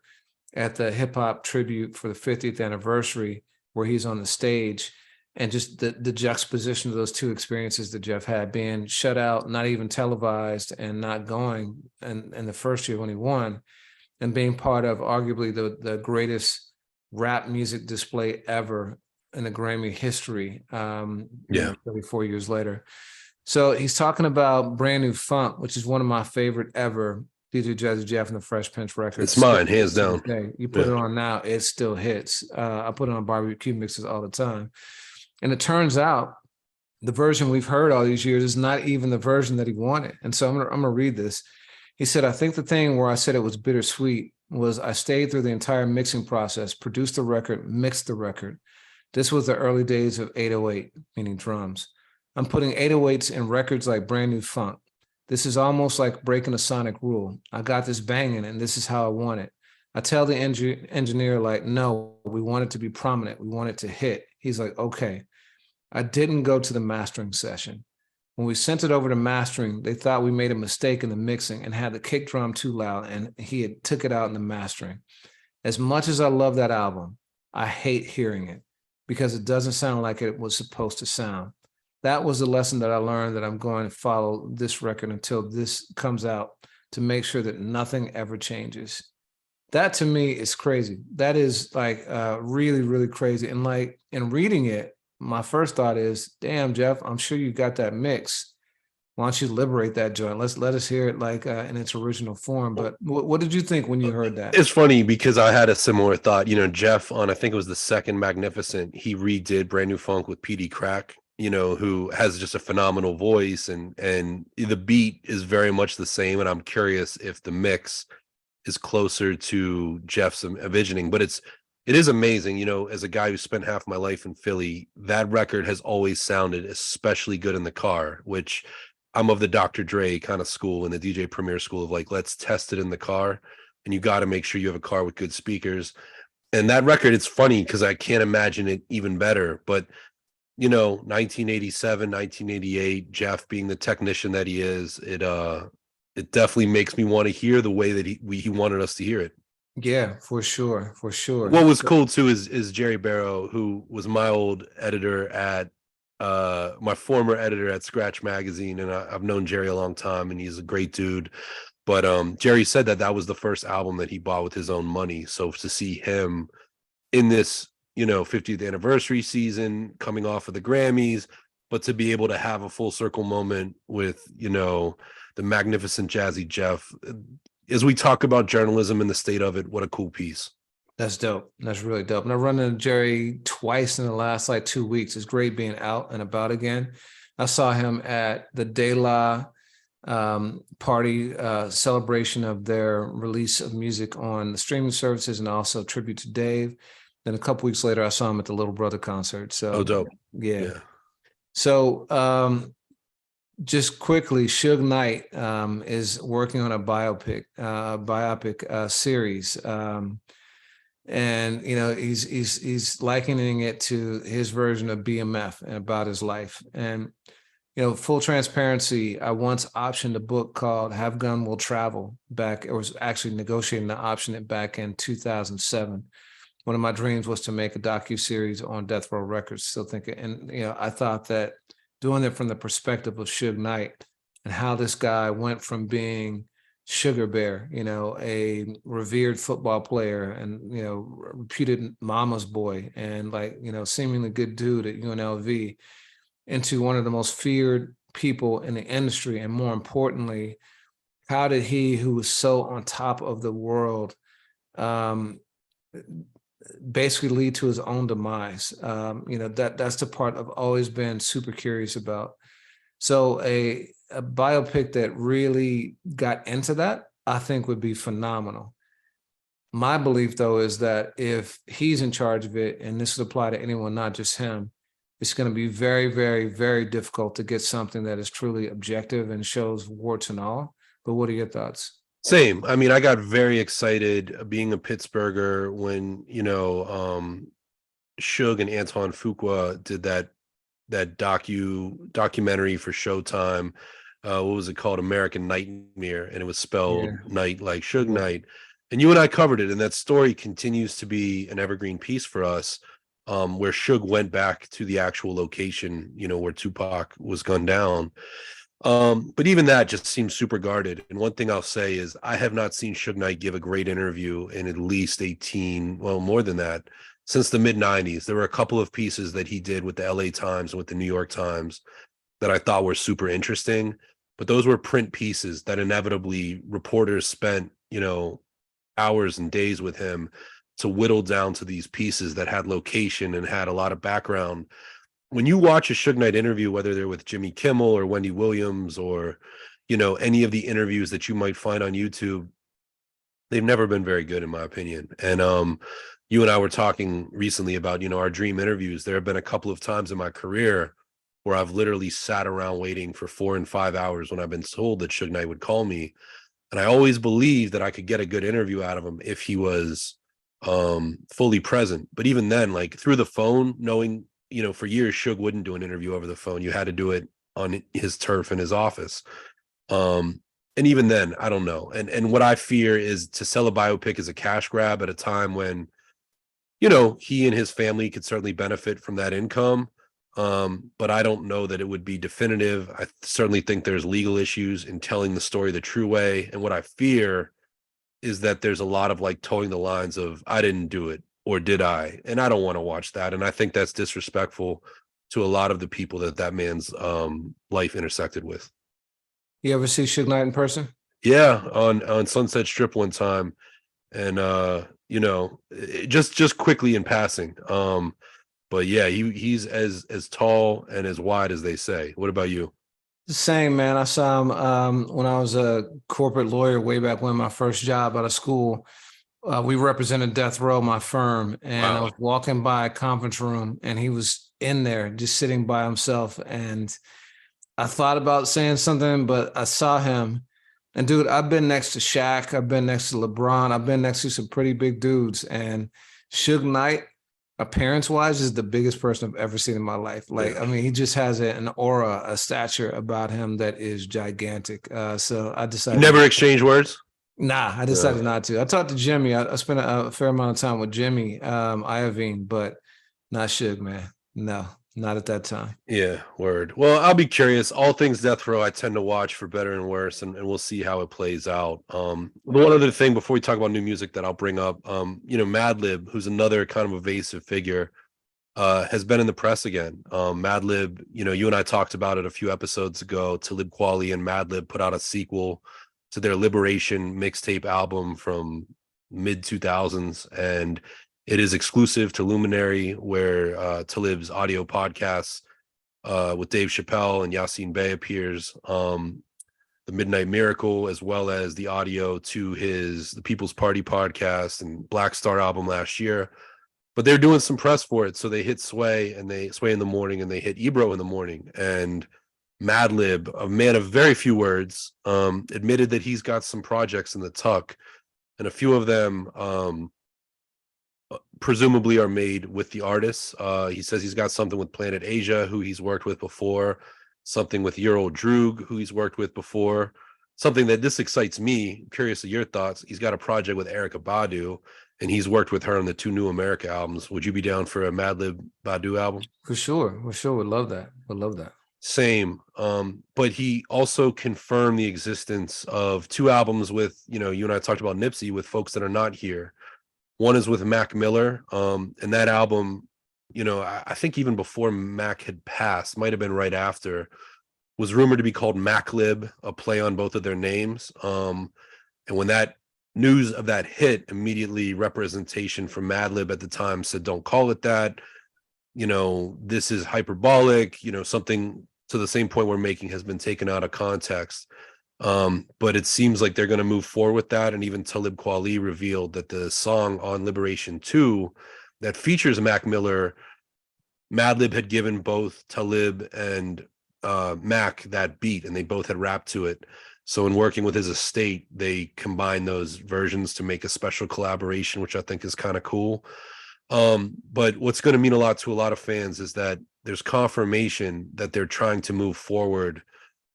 at the hip hop tribute for the 50th anniversary where he's on the stage. And just the juxtaposition of those two experiences that Jeff had, being shut out, not even televised, and not going in the first year when he won, and being part of arguably the greatest rap music display ever in the Grammy history, 34 years later. So he's talking about Brand New Funk, which is one of my favorite ever DJ Jazzy Jeff and the Fresh Prince records. It's mine, hands down. Okay. You put it on now, it still hits. I put it on barbecue mixes all the time. And it turns out the version we've heard all these years is not even the version that he wanted. And so I'm gonna read this. He said, I think the thing where I said it was bittersweet was I stayed through the entire mixing process, produced the record, mixed the record. This was the early days of 808, meaning drums. I'm putting 808s in records like Brand New Funk. This is almost like breaking a sonic rule. I got this banging and this is how I want it. I tell the engineer like, no, we want it to be prominent. We want it to hit. He's like, okay. I didn't go to the mastering session. When we sent it over to mastering, they thought we made a mistake in the mixing and had the kick drum too loud, and he had took it out in the mastering. As much as I love that album, I hate hearing it because it doesn't sound like it was supposed to sound. That was the lesson that I learned, that I'm going to follow this record until this comes out, to make sure that nothing ever changes. That to me is crazy. That is like really, really crazy. And like in reading it, my first thought is, damn, Jeff, I'm sure you got that mix. Why don't you liberate that joint? Let us hear it like in its original form. But what did you think when you heard that? It's funny because I had a similar thought. You know, Jeff on I think it was the second Magnificent, he redid Brand New Funk with PD Crack, you know, who has just a phenomenal voice, and the beat is very much the same. And I'm curious if the mix is closer to Jeff's envisioning, but it is amazing. You know, as a guy who spent half my life in Philly, that record has always sounded especially good in the car, which I'm of the Dr. Dre kind of school and the DJ Premier school of like, let's test it in the car. And you got to make sure you have a car with good speakers. And that record, it's funny because I can't imagine it even better. But, you know, 1987, 1988, Jeff being the technician that he is, it definitely makes me want to hear the way that he wanted us to hear it. Yeah, for sure, for sure. What was cool too is Jerry Barrow, who was my old editor at my former editor at Scratch Magazine, and I've known Jerry a long time, and he's a great dude. But Jerry said that was the first album that he bought with his own money. So to see him in this, you know, 50th anniversary season, coming off of the Grammys, but to be able to have a full circle moment with, you know, the magnificent Jazzy Jeff, as we talk about journalism and the state of it, what a cool piece. That's dope. That's really dope. And I run into Jerry twice in the last like 2 weeks. It's great being out and about again. I saw him at the De La party celebration of their release of music on the streaming services, and also tribute to Dave. Then a couple weeks later, I saw him at the Little Brother concert. So dope. Yeah. So just quickly, Suge Knight is working on a biopic series. And you know, he's likening it to his version of BMF and about his life. And you know, full transparency, I once optioned a book called Have Gun Will Travel back, or was actually negotiating to option it back in 2007. One of my dreams was to make a docuseries on Death Row Records. Still thinking, and you know, I thought that doing it from the perspective of Suge Knight and how this guy went from being Sugar Bear, you know, a revered football player and, you know, reputed mama's boy and like, you know, seemingly good dude at UNLV, into one of the most feared people in the industry. And more importantly, how did he, who was so on top of the world, basically lead to his own demise? You know, that's the part I've always been super curious about. So a biopic that really got into that, I think would be phenomenal. My belief, though, is that if he's in charge of it, and this would apply to anyone, not just him, it's going to be very, very, very difficult to get something that is truly objective and shows warts and all. But what are your thoughts? Same. I mean, I got very excited being a Pittsburgher when, you know, Suge and Antoine Fuqua did that documentary for Showtime. What was it called? American Nightmare, and it was spelled Night like Suge Knight. And you and I covered it, and that story continues to be an evergreen piece for us, where Suge went back to the actual location, you know, where Tupac was gunned down. But even that just seems super guarded. And one thing I'll say is I have not seen Suge Knight give a great interview in at least 18, well, more than that, since the mid-90s. There were a couple of pieces that he did with the LA Times and with the New York Times that I thought were super interesting, but those were print pieces that inevitably reporters spent, you know, hours and days with him to whittle down to these pieces that had location and had a lot of background. When you watch a Suge Knight interview, whether they're with Jimmy Kimmel or Wendy Williams or, you know, any of the interviews that you might find on YouTube, they've never been very good, in my opinion. And you and I were talking recently about, you know, our dream interviews. There have been a couple of times in my career where I've literally sat around waiting for 4 and 5 hours when I've been told that Suge Knight would call me. And I always believed that I could get a good interview out of him if he was fully present. But even then, like through the phone, knowing, you know, for years, Suge wouldn't do an interview over the phone. You had to do it on his turf in his office. And even then, I don't know. And what I fear is to sell a biopic as a cash grab at a time when, you know, he and his family could certainly benefit from that income. But I don't know that it would be definitive. I certainly think there's legal issues in telling the story the true way. And what I fear is that there's a lot of like towing the lines of I didn't do it or did I? And I don't want to watch that. And I think that's disrespectful to a lot of the people that man's life intersected with. You ever see Suge Knight in person? Yeah, on Sunset Strip one time, and you know, just quickly in passing. But yeah, he's as tall and as wide as they say. What about you? The same, man. I saw him when I was a corporate lawyer way back when, my first job out of school. We represented Death Row, my firm, and I Wow. was walking by a conference room, and he was in there just sitting by himself. And I thought about saying something, but I saw him. And dude, I've been next to Shaq, I've been next to LeBron, I've been next to some pretty big dudes. And Suge Knight, appearance-wise, is the biggest person I've ever seen in my life. Like, Yeah. I mean, he just has an aura, a stature about him that is gigantic. So I You decided never exchange words? Nah, I decided not to. I talked to Jimmy. I spent a fair amount of time with Jimmy Iovine, but not Suge, man. No, not at that time. Yeah, word. Well, I'll be curious. All things Death Row, I tend to watch for better and worse, and we'll see how it plays out. The one other thing before we talk about new music that I'll bring up, you know, Madlib, who's another kind of evasive figure, has been in the press again. Madlib, you know, you and I talked about it a few episodes ago. Talib Kweli and Madlib put out a sequel to their Liberation mixtape album from mid 2000s, and it is exclusive to Luminary, where Talib's audio podcasts with Dave Chappelle and Yassine Bey appears. The Midnight Miracle, as well as the audio to the People's Party podcast and Black Star album last year. But they're doing some press for it, so they hit Sway in the morning, and they hit Ebro in the morning. And Madlib, a man of very few words, admitted that he's got some projects in the tuck, and a few of them presumably are made with the artists. He says he's got something with Planet Asia, who he's worked with before, something with Euro Droog, who he's worked with before. Something that this excites me. I'm curious of your thoughts. He's got a project with Erykah Badu, and he's worked with her on the 2 New America albums. Would you be down for a Madlib Badu album? For sure. Would love that. Would love that. Same. But he also confirmed the existence of 2 albums with, you know, you and I talked about Nipsey, with folks that are not here. One is with Mac Miller, and that album, you know, I think even before Mac had passed, might have been right after, was rumored to be called Maclib, a play on both of their names. And when that news of that hit, immediately representation from Madlib at the time said, don't call it that. You know, this is hyperbolic, you know, something to the same point we're making has been taken out of context. But it seems like they're going to move forward with that. And even Talib Kweli revealed that the song on Liberation 2 that features Mac Miller, Madlib had given both Talib and Mac that beat, and they both had rapped to it. So in working with his estate, they combined those versions to make a special collaboration, which I think is kind of cool. But what's going to mean a lot to a lot of fans is that there's confirmation that they're trying to move forward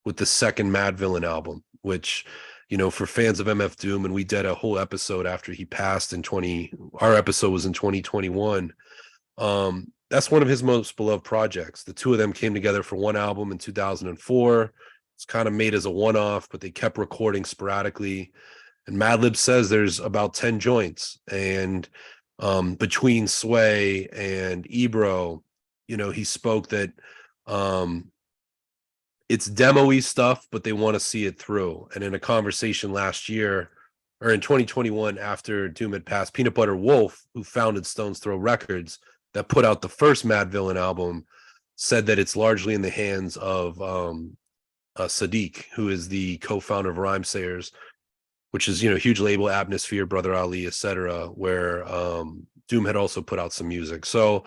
with the second Mad Villain album, which, you know, for fans of MF Doom, and we did a whole episode after he passed our episode was in 2021. That's one of his most beloved projects. The 2 of them came together for one album in 2004. It's kind of made as a one-off, but they kept recording sporadically. And Madlib says there's about 10 joints. And between Sway and Ebro, you know, he spoke that it's demo-y stuff, but they want to see it through. And in a conversation last year, or in 2021, after Doom had passed, Peanut Butter Wolf, who founded Stone's Throw Records, that put out the first Mad Villain album, said that it's largely in the hands of Sadiq, who is the co-founder of Rhymesayers, which is, you know, huge label, Atmosphere, Brother Ali, etc., where Doom had also put out some music. So,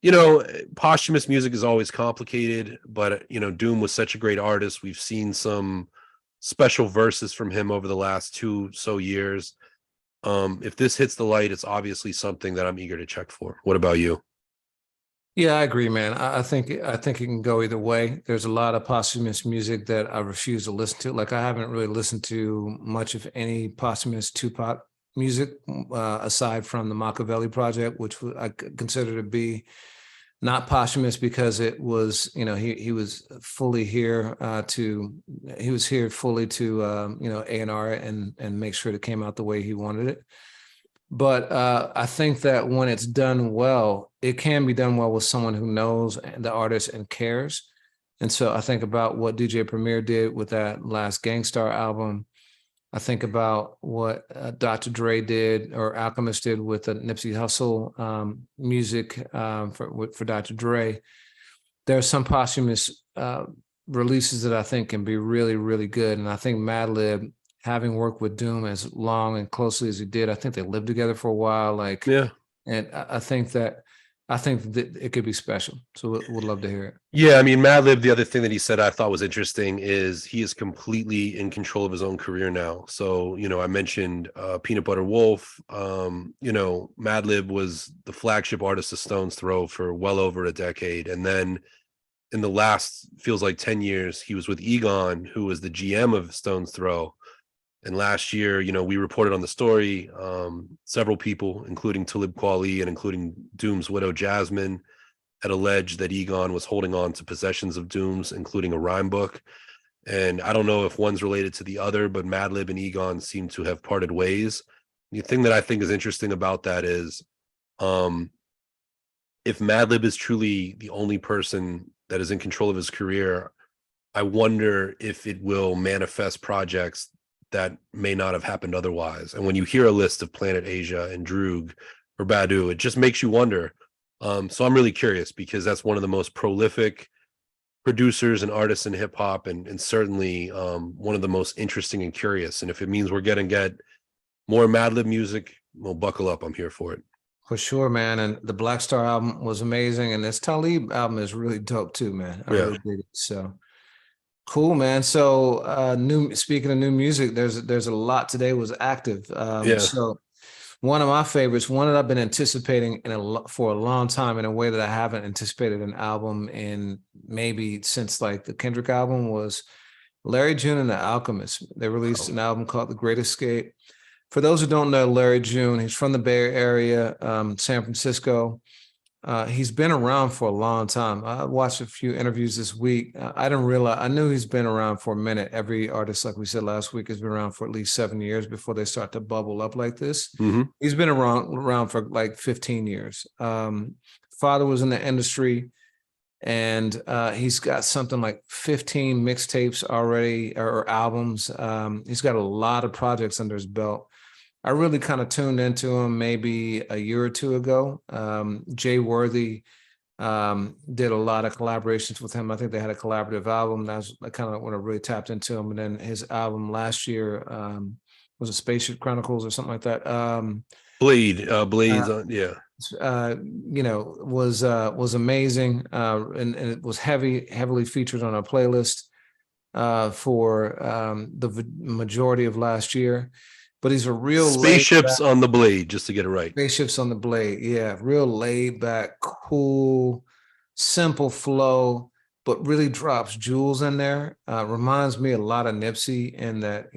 you know, posthumous music is always complicated, but, you know, Doom was such a great artist. We've seen some special verses from him over the last 2 years. If this hits the light, it's obviously something that I'm eager to check for. What about you? Yeah, I agree, man. I think it can go either way. There's a lot of posthumous music that I refuse to listen to. Like, I haven't really listened to much of any posthumous Tupac music aside from the Machiavelli project, which I consider to be not posthumous because it was, he was fully here he was here fully to, A&R and make sure it came out the way he wanted it. But I think that when it's done well, it can be done well with someone who knows the artist and cares. And so I think about what DJ Premier did with that last Gangstar album. I think about what Dr. Dre did or Alchemist did with the Nipsey Hussle music for Dr. Dre. There are some posthumous releases that I think can be really, really good. And I think Madlib, having worked with Doom as long and closely as he did, I think they lived together for a while. Yeah. And I think that it could be special. So would love to hear it. Yeah, I mean, Madlib, the other thing that he said I thought was interesting is he is completely in control of his own career now. So, I mentioned Peanut Butter Wolf. Madlib was the flagship artist of Stone's Throw for well over a decade. And then in the last, feels like 10 years, he was with Egon, who was the GM of Stone's Throw. And last year, we reported on the story, several people, including Talib Kweli and including Doom's widow, Jasmine, had alleged that Egon was holding on to possessions of Doom's, including a rhyme book. And I don't know if one's related to the other, but Madlib and Egon seem to have parted ways. The thing that I think is interesting about that is if Madlib is truly the only person that is in control of his career, I wonder if it will manifest projects that may not have happened otherwise. And when you hear a list of Planet Asia and Droog or Badu, it just makes you wonder. So I'm really curious because that's one of the most prolific producers and artists in hip hop, and certainly one of the most interesting and curious. And if it means we're getting more Madlib music, well, buckle up. I'm here for it. For sure, man. And the Black Star album was amazing, and this Talib album is really dope too, man. I really dig it. So cool, man. So speaking of new music, there's a lot today was active. So one of my favorites, one that I've been anticipating for a long time in a way that I haven't anticipated an album in maybe since like the Kendrick album, was Larry June and the Alchemist. They released an album called The Great Escape. For those who don't know Larry June, he's from the Bay Area, San Francisco. He's been around for a long time. I watched a few interviews this week. I didn't realize, I knew he's been around for a minute. Every artist, like we said last week, has been around for at least 7 years before they start to bubble up like this. Mm-hmm. He's been around for like 15 years. Father was in the industry, and he's got something like 15 mixtapes already, or albums. He's got a lot of projects under his belt. I really kind of tuned into him maybe a year or two ago. Jay Worthy did a lot of collaborations with him. I think they had a collaborative album. That's kind of when I really tapped into him. And then his album last year was it Spaceship Chronicles or something like that. Blades, was amazing, and it was heavily featured on our playlist for the majority of last year. But he's a real Spaceships on the Blade, just to get it right. Spaceships on the Blade, yeah, real laid back, cool, simple flow, but really drops jewels in there. Reminds me a lot of Nipsey in that,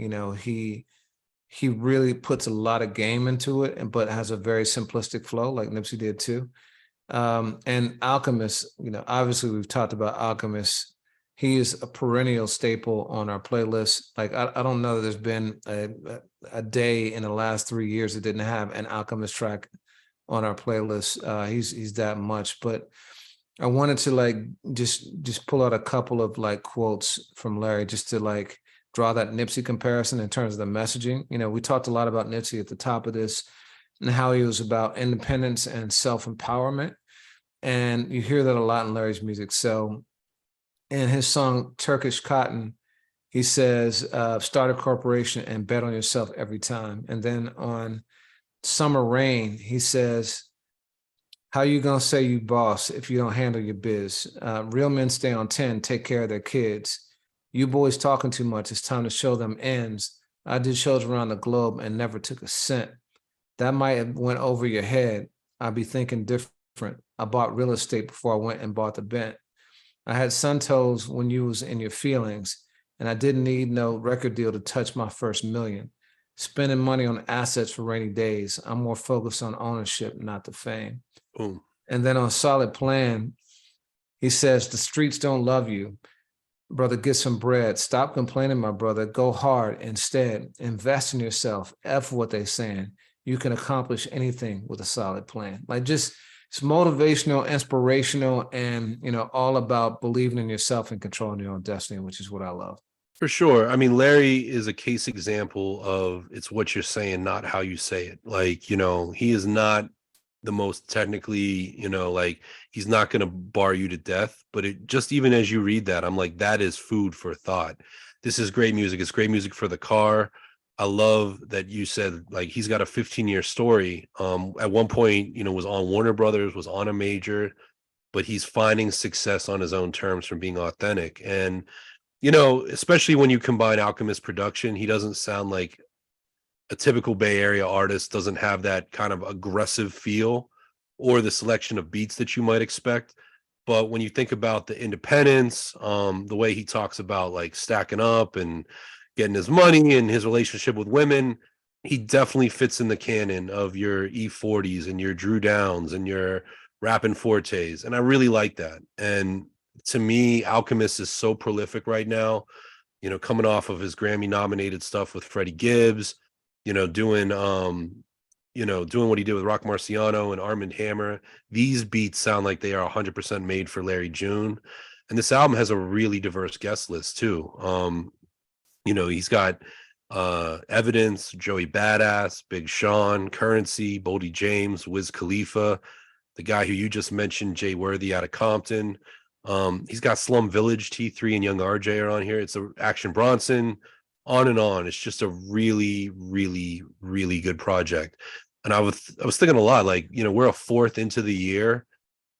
he really puts a lot of game into it, but has a very simplistic flow like Nipsey did too. And Alchemist, obviously we've talked about Alchemist. He is a perennial staple on our playlist. Like, I don't know that there's been a day in the last 3 years that didn't have an Alchemist track on our playlist. He's that much. But I wanted to just pull out a couple of quotes from Larry just to draw that Nipsey comparison in terms of the messaging. We talked a lot about Nipsey at the top of this and how he was about independence and self-empowerment. And you hear that a lot in Larry's music. So in his song Turkish Cotton, he says, start a corporation and bet on yourself every time. And then on Summer Rain, he says, how you gonna say you boss if you don't handle your biz? Real men stay on 10, take care of their kids. You boys talking too much, it's time to show them ends. I did shows around the globe and never took a cent. That might have went over your head. I'd be thinking different. I bought real estate before I went and bought the Bent. I had sun toes when you was in your feelings, and I didn't need no record deal to touch my first million. Spending money on assets for rainy days. I'm more focused on ownership, not the fame. Boom. And then on Solid Plan, he says, the streets don't love you. Brother, get some bread. Stop complaining, my brother. Go hard instead. Invest in yourself. F what they're saying. You can accomplish anything with a solid plan. Like, just, it's motivational, inspirational, and, you know, all about believing in yourself and controlling your own destiny, which is what I love. For sure. I mean, Larry is a case example of it's what you're saying, not how you say it. Like, you know, he is not the most technically, you know, like, he's not going to bar you to death, but it just, even as you read that, I'm like, that is food for thought. This is great music. It's great music for the car. I love that you said, like, he's got a 15-year story. At one point, you know, was on Warner Brothers, was on a major, but he's finding success on his own terms from being authentic. And, you know, especially when you combine Alchemist production, he doesn't sound like a typical Bay Area artist, doesn't have that kind of aggressive feel or the selection of beats that you might expect. But when you think about the independence, the way he talks about like stacking up and getting his money and his relationship with women, he definitely fits in the canon of your E40s and your Drew Downs and your Rappin' Fortes. And I really like that. And to me, Alchemist is so prolific right now, you know, coming off of his Grammy nominated stuff with Freddie Gibbs, you know, doing doing what he did with Rock Marciano and Armand Hammer. These beats sound like they are 100% made for Larry June. And this album has a really diverse guest list too. You know, he's got Evidence, Joey Badass, Big Sean, Currency, Boldy James, Wiz Khalifa, the guy who you just mentioned, Jay Worthy out of Compton. He's got Slum Village, T3 and Young RJ are on here. It's a Action Bronson, on and on. It's just a really, really, really good project. And I was thinking a lot, like, you know, we're a fourth into the year,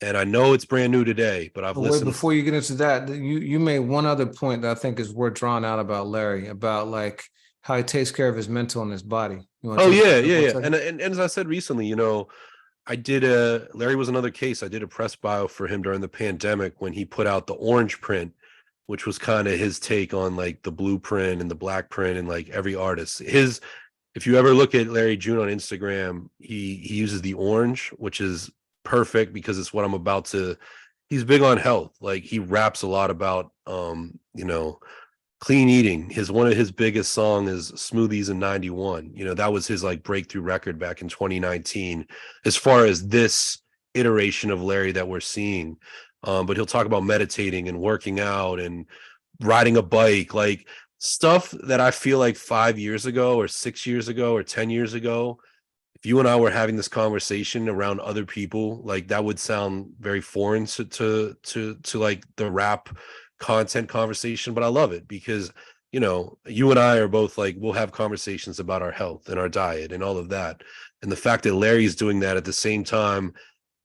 and I know it's brand new today, but I've listened. Before you get into that, you made one other point that I think is worth drawing out about Larry, about like how he takes care of his mental and his body. Oh yeah. And as I said recently, you know, Larry was another case. I did a press bio for him during the pandemic when he put out the orange print, which was kind of his take on like the blueprint and the black print and like every artist. If you ever look at Larry June on Instagram, he uses the orange, which is perfect because it's what I'm about to. He's big on health. Like, he raps a lot about you know, clean eating. One of his biggest song is Smoothies in 91. You know, that was his like breakthrough record back in 2019 as far as this iteration of Larry that we're seeing. But he'll talk about meditating and working out and riding a bike, like stuff that I feel like 5 years ago or 6 years ago or 10 years ago, if you and I were having this conversation around other people, like that would sound very foreign to like the rap content conversation. But I love it because, you know, you and I are both like, we'll have conversations about our health and our diet and all of that. And the fact that Larry's doing that at the same time,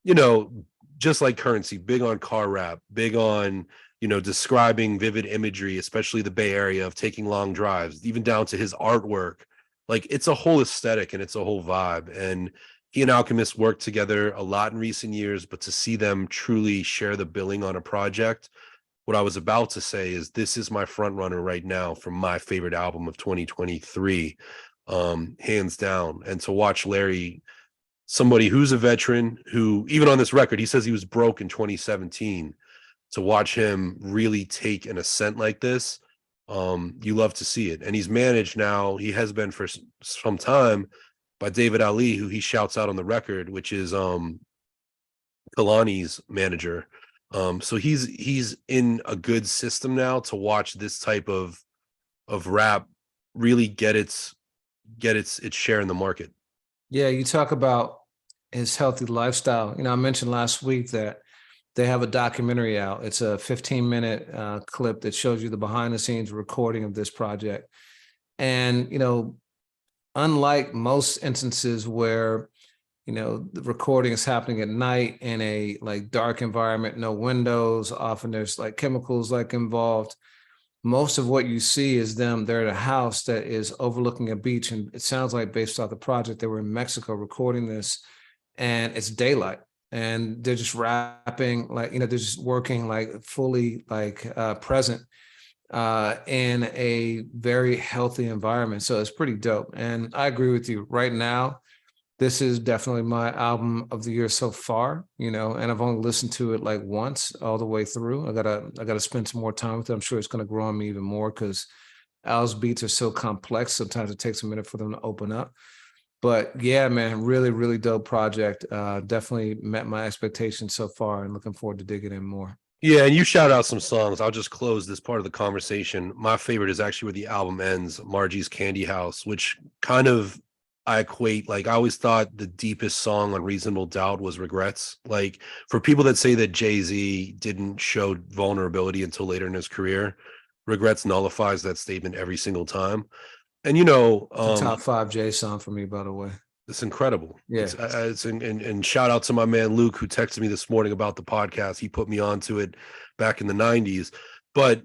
you know, just like Currency, big on car rap, big on, you know, describing vivid imagery, especially the Bay Area, of taking long drives, even down to his artwork. Like, it's a whole aesthetic and it's a whole vibe. And he and Alchemist worked together a lot in recent years, but to see them truly share the billing on a project, what I was about to say is this is my front runner right now for my favorite album of 2023, hands down. And to watch Larry, somebody who's a veteran, who even on this record, he says he was broke in 2017, to watch him really take an ascent like this, you love to see it. And he's managed now, he has been for some time, by David Ali, who he shouts out on the record, which is Kalani's manager. So he's in a good system now to watch this type of rap really get its share in the market. Yeah, you talk about his healthy lifestyle. You know, I mentioned last week that they have a documentary out. It's a 15-minute clip that shows you the behind-the-scenes recording of this project. And, you know, unlike most instances where, you know, the recording is happening at night in a like dark environment, no windows, often there's like chemicals like involved. Most of what you see is they're at a house that is overlooking a beach. And it sounds like, based off the project, they were in Mexico recording this, and it's daylight. And they're just rapping, like, you know, they're just working like fully like present in a very healthy environment. So it's pretty dope. And I agree with you. Right now, this is definitely my album of the year so far, and I've only listened to it like once all the way through. I gotta spend some more time with it. I'm sure it's gonna grow on me even more because Al's beats are so complex. Sometimes it takes a minute for them to open up. But yeah, man, really, really dope project. Definitely met my expectations so far and looking forward to digging in more. Yeah, and you shout out some songs. I'll just close this part of the conversation. My favorite is actually where the album ends, Margie's Candy House, which kind of I equate, like, I always thought the deepest song on Reasonable Doubt was Regrets. Like, for people that say that Jay-Z didn't show vulnerability until later in his career, Regrets nullifies that statement every single time. And It's a top 5 Jay song for me, by the way. it's incredible. Yeah. And shout out to my man Luke, who texted me this morning about the podcast. He put me onto it back in the 90s. But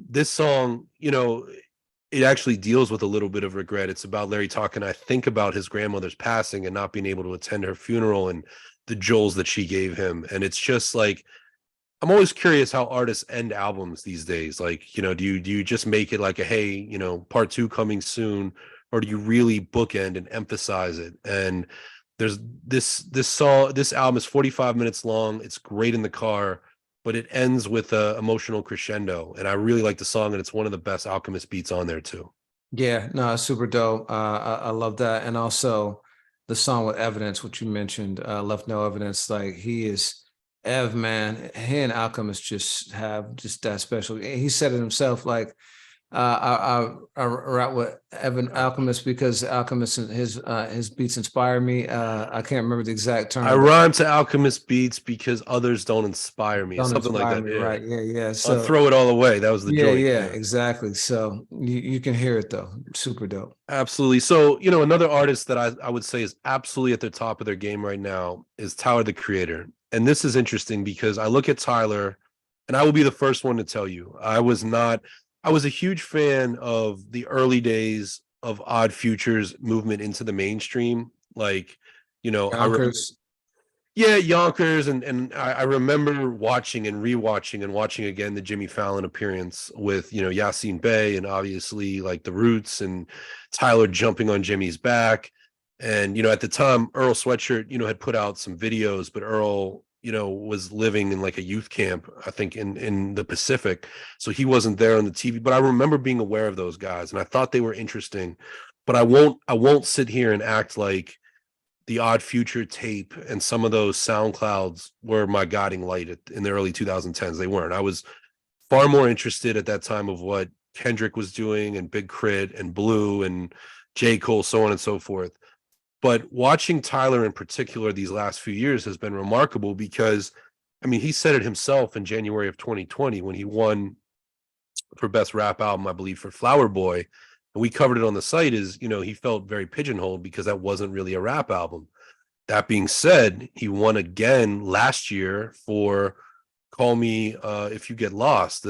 this song, it actually deals with a little bit of regret. It's about Larry talking, I think, about his grandmother's passing and not being able to attend her funeral and the jewels that she gave him. And it's just like, I'm always curious how artists end albums these days. Like, do you just make it like a, hey, part 2 coming soon, or do you really bookend and emphasize it? And there's this album is 45 minutes long. It's great in the car, but it ends with a emotional crescendo. And I really like the song, and it's one of the best Alchemist beats on there too. Yeah, no, it's super dope. I love that. And also the song with Evidence, which you mentioned, Left No Evidence. Like, he is Ev, man. He and Alchemist just have just that special. He said it himself, like, I rap with Evan Alchemist because Alchemist and his beats inspire me. I can't remember the exact term. I rhyme to Alchemist beats because others don't inspire me. Don't Something like inspire that. me, Yeah. right? Yeah. So So throw it all away. That was the joint. yeah, exactly. So you can hear it though. Super dope. Absolutely. So, another artist that I would say is absolutely at the top of their game right now is Tyler, the Creator. And this is interesting because I look at Tyler, and I will be the first one to tell you, I was a huge fan of the early days of Odd Future's movement into the mainstream. Like, Yonkers, and I remember watching and rewatching and watching again the Jimmy Fallon appearance with Yassine Bey, and obviously like the Roots and Tyler jumping on Jimmy's back. And at the time Earl Sweatshirt had put out some videos, but Earl was living in like a youth camp, I think in the Pacific, so he wasn't there on the TV. But I remember being aware of those guys, and I thought they were interesting. But I won't sit here and act like the Odd Future tape and some of those SoundClouds were my guiding light in the early 2010s. They weren't. I was far more interested at that time of what Kendrick was doing, and Big Crit and Blue and J. Cole, so on and so forth. But watching Tyler in particular these last few years has been remarkable because, he said it himself in January of 2020 when he won for Best Rap Album, I believe, for Flower Boy. And we covered it on the site, is, he felt very pigeonholed because that wasn't really a rap album. That being said, he won again last year for Call Me If You Get Lost,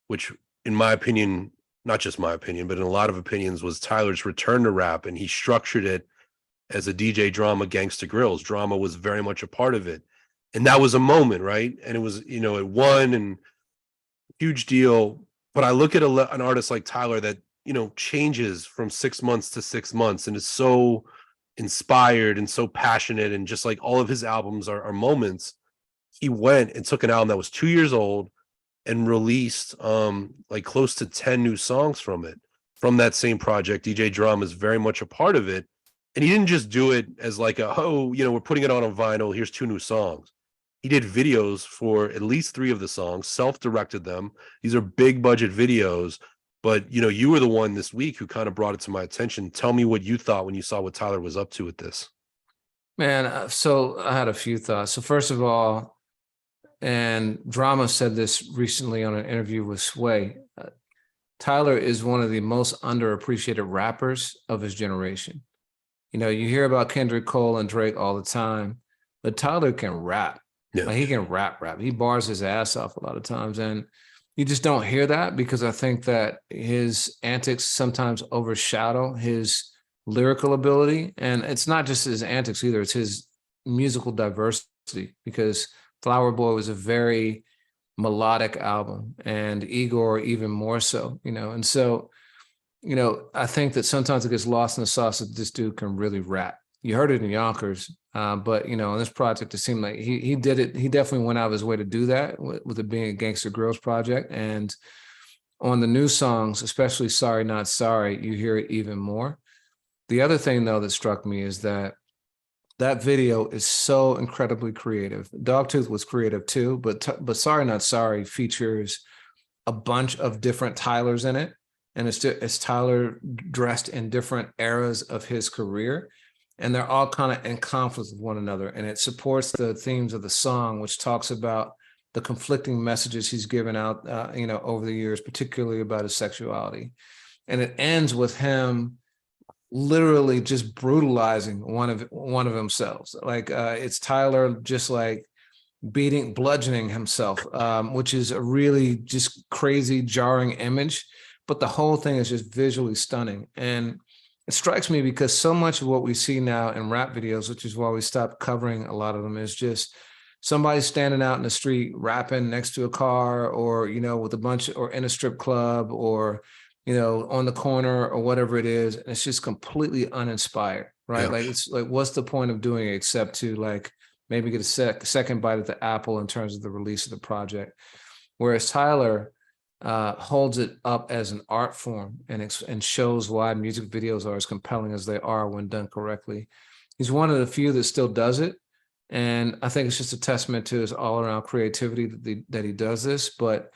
which in my opinion, not just my opinion, but in a lot of opinions, was Tyler's return to rap. And he structured it as a DJ Drama Gangsta Grills. Drama was very much a part of it. And that was a moment, right? And it was, it won, and huge deal. But I look at an artist like Tyler that, changes from 6 months to 6 months and is so inspired and so passionate, and just like all of his albums are moments. He went and took an album that was 2 years old and released like close to 10 new songs from that same project. DJ Drama is very much a part of it. And he didn't just do it as like we're putting it on a vinyl, here's 2 new songs. He did videos for at least 3 of the songs, self-directed them. These are big budget videos, but you were the one this week who kind of brought it to my attention. Tell me what you thought when you saw what Tyler was up to with this. Man, so I had a few thoughts. So first of all, and Drama said this recently on an interview with Sway, Tyler is one of the most underappreciated rappers of his generation. You hear about Kendrick, Cole, and Drake all the time, but Tyler can rap. Yeah. Like, he can rap. He bars his ass off a lot of times. And you just don't hear that because I think that his antics sometimes overshadow his lyrical ability. And it's not just his antics either. It's his musical diversity, because Flower Boy was a very melodic album, and Igor even more so, And so, I think that sometimes it gets lost in the sauce that this dude can really rap. you heard it in Yonkers, but you know, on this project, it seemed like he did it. He definitely went out of his way to do that with it being a Gangsta Girls project. And on the new songs, especially Sorry Not Sorry, you hear it even more. The other thing though that struck me is that video is so incredibly creative. Dogtooth was creative too, but Sorry Not Sorry features a bunch of different Tylers in it, and it's Tyler dressed in different eras of his career, and they're all kind of in conflict with one another, and it supports the themes of the song, which talks about the conflicting messages he's given out, you know, over the years, particularly about his sexuality, and it ends with him literally just brutalizing one of himself. Like it's Tyler just like bludgeoning himself, which is a really just crazy, jarring image. But the whole thing is just visually stunning. And it strikes me because so much of what we see now in rap videos, which is why we stopped covering a lot of them, is just somebody standing out in the street rapping next to a car, or, you know, with a bunch, or in a strip club, or, you know, on the corner, or whatever it is. And it's just completely uninspired, right? Yeah. Like, it's like, what's the point of doing it except to like maybe get a second bite at the apple in terms of the release of the project? Whereas Tyler holds it up as an art form and shows why music videos are as compelling as they are when done correctly. He's one of the few that still does it. And I think it's just a testament to his all-around creativity that he does this. But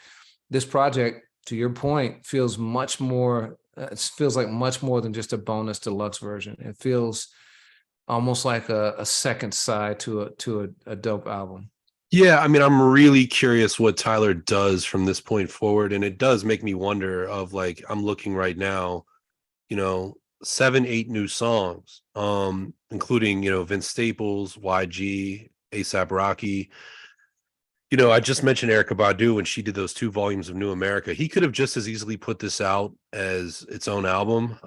this project, to your point, feels much more, it feels like much more than just a bonus deluxe version. It feels almost like a second side to a dope album. Yeah, I mean, I'm really curious what Tyler does from this point forward. And it does make me wonder of like, I'm looking right now, you know, 7-8 new songs, including, you know, Vince Staples, YG, ASAP Rocky. You know, I just mentioned Erykah Badu when she did those 2 volumes of New America. He could have just as easily put this out as its own album.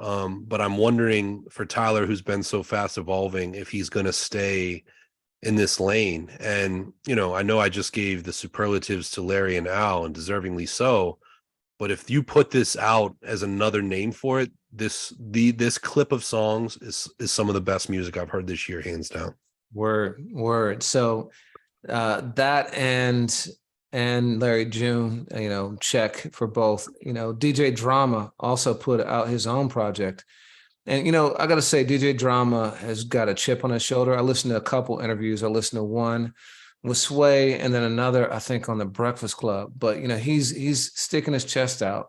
But I'm wondering for Tyler, who's been so fast evolving, if he's going to stay in this lane. And, you know I just gave the superlatives to Larry and Al, and deservingly so. But if you put this out as another name for it, this clip of songs is some of the best music I've heard this year, hands down. Word. So that and Larry June, you know, check for both. You know, DJ Drama also put out his own project. And, you know, I got to say, DJ Drama has got a chip on his shoulder. I listened to a couple interviews. I listened to one with Sway and then another, I think, on the Breakfast Club. But, you know, he's sticking his chest out,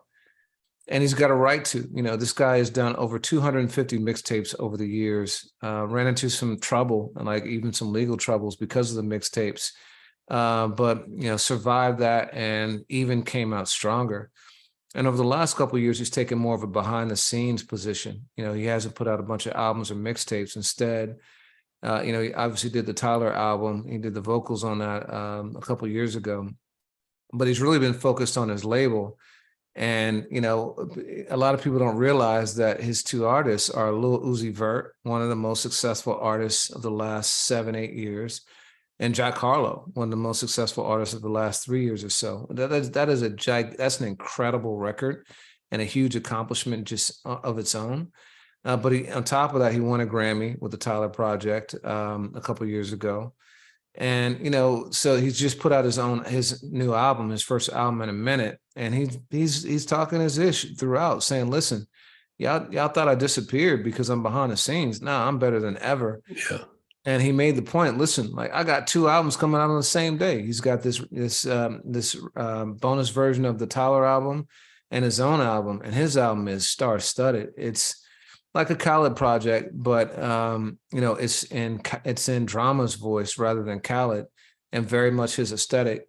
and he's got a right to. You know, this guy has done over 250 mixtapes over the years, ran into some trouble, and like even some legal troubles because of the mixtapes. But, you know, survived that and even came out stronger. And over the last couple of years, he's taken more of a behind the scenes position. You know, he hasn't put out a bunch of albums or mixtapes. Instead, you know, he obviously did the Tyler album. He did the vocals on that a couple of years ago. But he's really been focused on his label. And, you know, a lot of people don't realize that his 2 artists are Lil Uzi Vert, one of the most successful artists of the last 7-8 years, and Jack Harlow, one of the most successful artists of the last 3 years or so. That's an incredible record and a huge accomplishment just of its own. But on top of that, he won a Grammy with the Tyler Project a couple of years ago. And, you know, so he's just put out his new album, his first album in a minute. And he's talking his ish throughout, saying, listen, y'all thought I disappeared because I'm behind the scenes. Nah, I'm better than ever. Yeah. And he made the point, listen, like I got 2 albums coming out on the same day. He's got this bonus version of the Tyler album and his own album. And his album is star-studded. It's like a Khaled project, but you know, it's in Drama's voice rather than Khaled, and very much his aesthetic.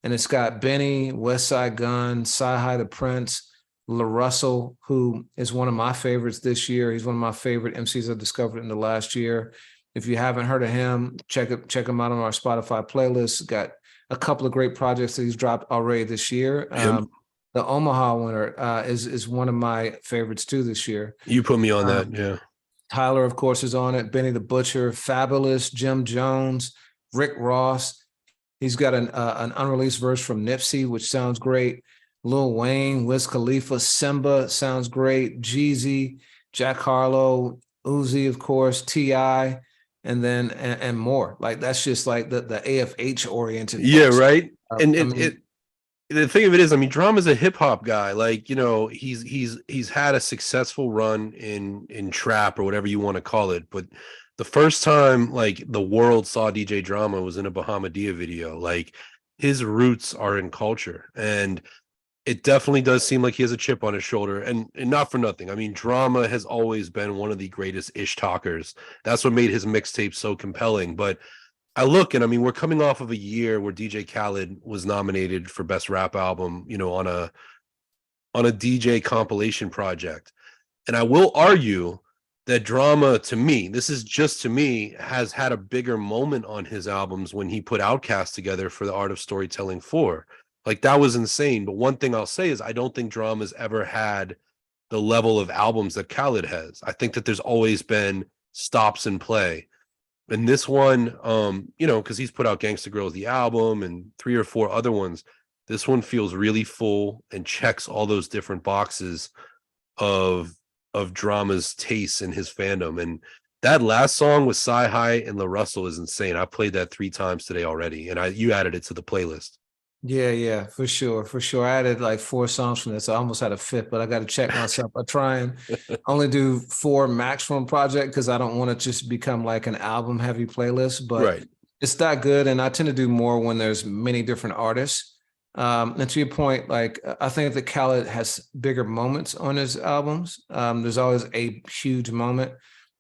And it's got Benny, West Side Gun, Sci-Hi the Prince, La Russell, who is one of my favorites this year. He's one of my favorite MCs I've discovered in the last year. If you haven't heard of him, check him out on our Spotify playlist. Got a couple of great projects that he's dropped already this year. The Omaha winner is one of my favorites too this year. You put me on that, yeah. Tyler, of course, is on it. Benny the Butcher, Fabulous, Jim Jones, Rick Ross. He's got an unreleased verse from Nipsey, which sounds great. Lil Wayne, Wiz Khalifa, Simba sounds great. Jeezy, Jack Harlow, Uzi, of course, T.I., and then and more. Like that's just like the AFH oriented Yeah, folks. right. And I it mean, it the thing of it is, I mean, Drama's a hip hop guy. Like, you know, he's had a successful run in trap or whatever you want to call it. But the first time like the world saw DJ Drama was in a Bahamadia video. Like his roots are in culture. And it definitely does seem like he has a chip on his shoulder, and not for nothing. I mean, Drama has always been one of the greatest ish talkers. That's what made his mixtape so compelling. But I look and I mean, we're coming off of a year where DJ Khaled was nominated for best rap album, you know, on a DJ compilation project. And I will argue that Drama, to me, this is just to me, has had a bigger moment on his albums when he put Outkast together for the Art of Storytelling 4. Like that was insane. But one thing I'll say is I don't think Drama's ever had the level of albums that Khaled has. I think that there's always been stops and play. And this one, you know, because he's put out Gangsta Girls, the album, and 3 or 4 other ones. This one feels really full and checks all those different boxes of Drama's taste and his fandom. And that last song with Sci High and La Russell is insane. I played that 3 times today already, and you added it to the playlist. yeah, for sure, for sure. I added like 4 songs from this. I almost had a fifth, but I got to check myself. I try and only do 4 max from a project because I don't want to just become like an album heavy playlist. But Right. it's that good, and I tend to do more when there's many different artists. And to your point, like I think that Khaled has bigger moments on his albums. There's always a huge moment,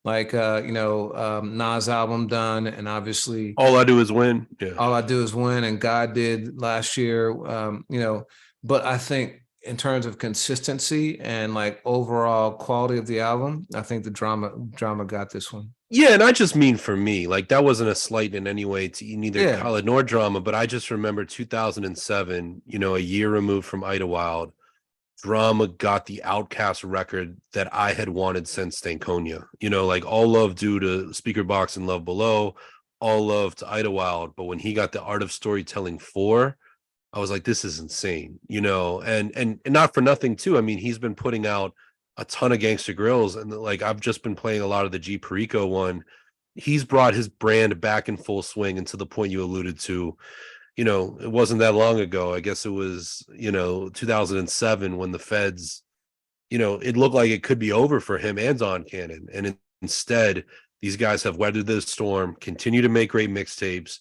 like Nas album done, and obviously All I Do Is Win. Yeah. All I Do Is Win, and God did last year. But I think in terms of consistency and like overall quality of the album, I think the drama got this one. Yeah, and I just mean for me, like that wasn't a slight in any way to neither Yeah, Khaled nor Drama, but I just remember 2007, you know, a year removed from Idlewild, Drama got the Outcast record that I had wanted since Stankonia. You know, like all love due to Speaker Box and Love Below, all love to Idlewild. But when he got the Art of Storytelling 4, I was like, this is insane, you know, and not for nothing too. I mean, he's been putting out a ton of Gangsta Grills, and like I've just been playing a lot of the G Perico one. He's brought his brand back in full swing, and to the point you alluded to, you know, it wasn't that long ago. I guess it was, you know, 2007 when the feds, you know, it looked like it could be over for him and Don Cannon. And instead, these guys have weathered the storm, continue to make great mixtapes,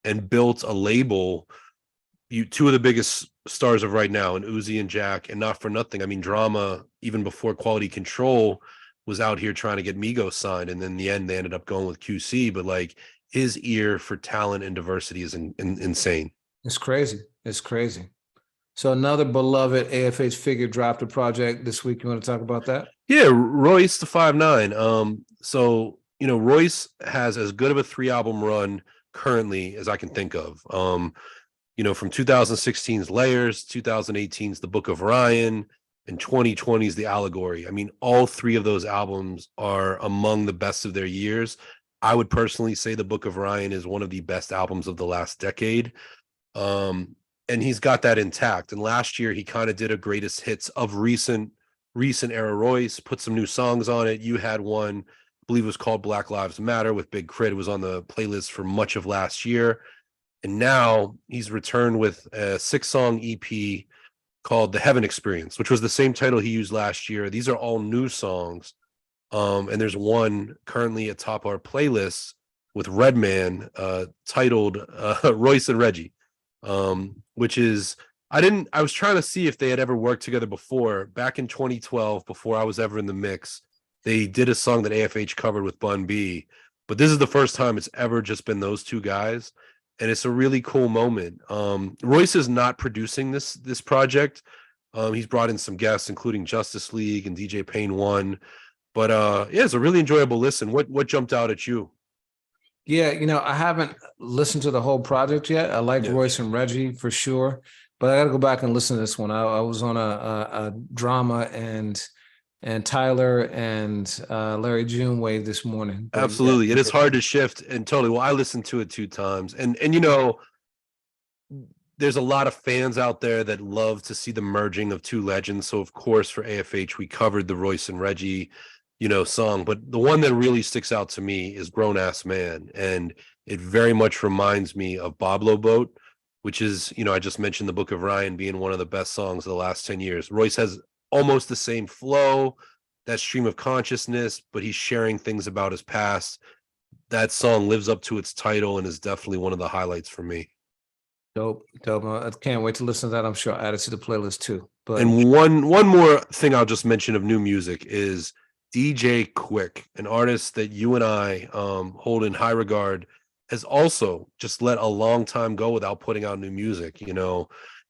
and built a label. Two of the biggest stars of right now, and Uzi and Jack, and not for nothing. I mean, Drama, even before Quality Control, was out here trying to get Migos signed, and in the end, they ended up going with QC. But like his ear for talent and diversity is insane. it's crazy. It's crazy. So another beloved AFH figure dropped a project this week. You want to talk about that? Yeah, Royce the 5'9". So you know, Royce has as good of a 3-album run currently as I can think of. You know, from 2016's Layers, 2018's The Book of Ryan, and 2020's The Allegory. I mean, all 3 of those albums are among the best of their years. I would personally say The Book of Ryan is one of the best albums of the last decade. And he's got that intact. And last year he kind of did a greatest hits of recent era Royce, put some new songs on it. You had one, I believe it was called Black Lives Matter with Big Crit. It was on the playlist for much of last year. And now he's returned with a 6-song EP called The Heaven Experience, which was the same title he used last year. These are all new songs. And there's one currently atop our playlist with Redman titled Royce and Reggie, which is, I was trying to see if they had ever worked together before. Back in 2012, before I was ever in the mix, they did a song that AFH covered with Bun B. But this is the first time it's ever just been those 2 guys. And it's a really cool moment. Royce is not producing this project. He's brought in some guests, including Justice League and DJ Payne 1. But yeah, it's a really enjoyable listen. What jumped out at you? Yeah, I haven't listened to the whole project yet. I like Royce and Reggie for sure, but I got to go back and listen to this one. I was on a Drama and Tyler and Larry June wave this morning. But absolutely, it is hard to shift, and totally. Well, I listened to it 2 times, and you know, there's a lot of fans out there that love to see the merging of 2 legends. So of course, for AFH, we covered the Royce and Reggie, song. But the one that really sticks out to me is Grown Ass Man. And it very much reminds me of Boblo Boat, which is, I just mentioned the Book of Ryan being one of the best songs of the last 10 years. Royce has almost the same flow, that stream of consciousness, but he's sharing things about his past. That song lives up to its title and is definitely one of the highlights for me. Dope. I can't wait to listen to that. I'm sure I'll add it to the playlist too. But And one more thing I'll just mention of new music is DJ Quik, an artist that you and I hold in high regard, has also just let a long time go without putting out new music.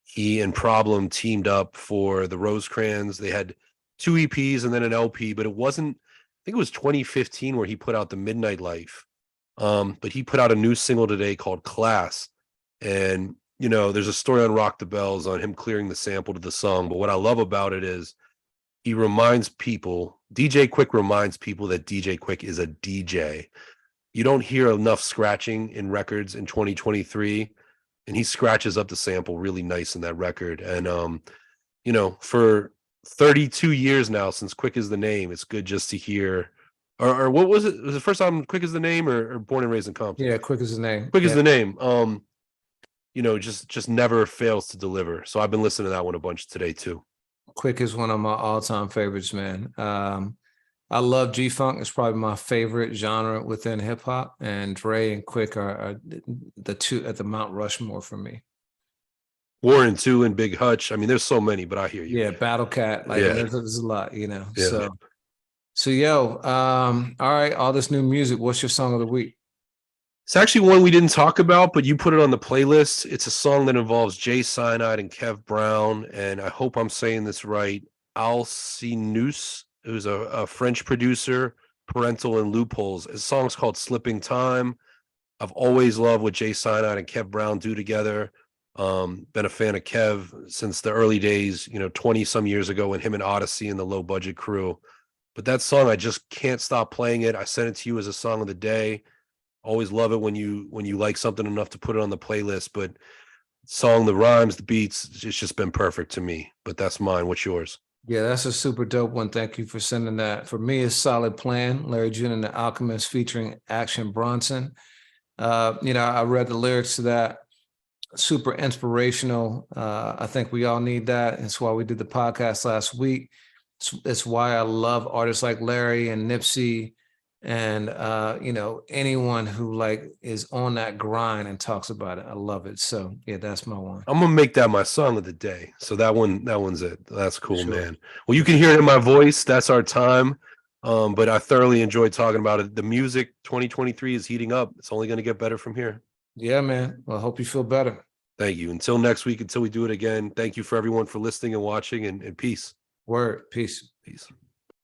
He and Problem teamed up for the Rosecrans. They had 2 EPs and then an LP, but I think it was 2015 where he put out The Midnight Life. But he put out a new single today called Class. And, there's a story on Rock the Bells on him clearing the sample to the song. But what I love about it is DJ Quik reminds people that DJ Quik is a DJ. You don't hear enough scratching in records in 2023. And he scratches up the sample really nice in that record. And, for 32 years now since Quik is the Name, it's good just to hear. Or what was it? Was the first album Quik is the Name or Born and Raised in Compton? yeah, Quik is the Name. Quik is the Name. Just never fails to deliver. So I've been listening to that one a bunch today too. Quik is one of my all-time favorites, man. I love G-Funk. It's probably my favorite genre within hip-hop, and Dre and Quik are the two at the Mount Rushmore for me. Warren too and Big Hutch. I mean, there's so many, but I hear you. Yeah, Battle Cat. There's a lot, Yeah. So yo, all right, all this new music. What's your song of the week? It's actually one we didn't talk about, but you put it on the playlist. It's a song that involves Jay Cyanide and Kev Brown, and I hope I'm saying this right. Alcinous, who's a French producer, Parental and Loopholes. His song's called Slipping Time. I've always loved what Jay Cyanide and Kev Brown do together. Been a fan of Kev since the early days, 20 some years ago when him and Odyssey and the Low Budget Crew. But that song, I just can't stop playing it. I sent it to you as a song of the day. Always love it when you like something enough to put it on the playlist. But song, the rhymes, the beats, it's just been perfect to me. But that's mine. What's yours? Yeah, that's a super dope one. Thank you for sending that. For me, it's Solid Plan, Larry June and the Alchemist featuring Action Bronson. I read the lyrics to that. Super inspirational. I think we all need that. That's why we did the podcast last week. It's why I love artists like Larry and Nipsey and anyone who is on that grind and talks about it. I love it. So yeah, that's my one. I'm gonna make that my song of the day. So that one's it. That's cool, Sure. Man. Well, you can hear it in my voice. That's our time. But I thoroughly enjoyed talking about it. The music 2023 is heating up. It's only gonna get better from here. Yeah, man. Well, I hope you feel better. Thank you. Until next week, until we do it again. Thank you for everyone for listening and watching, and peace. Word. Peace. Peace.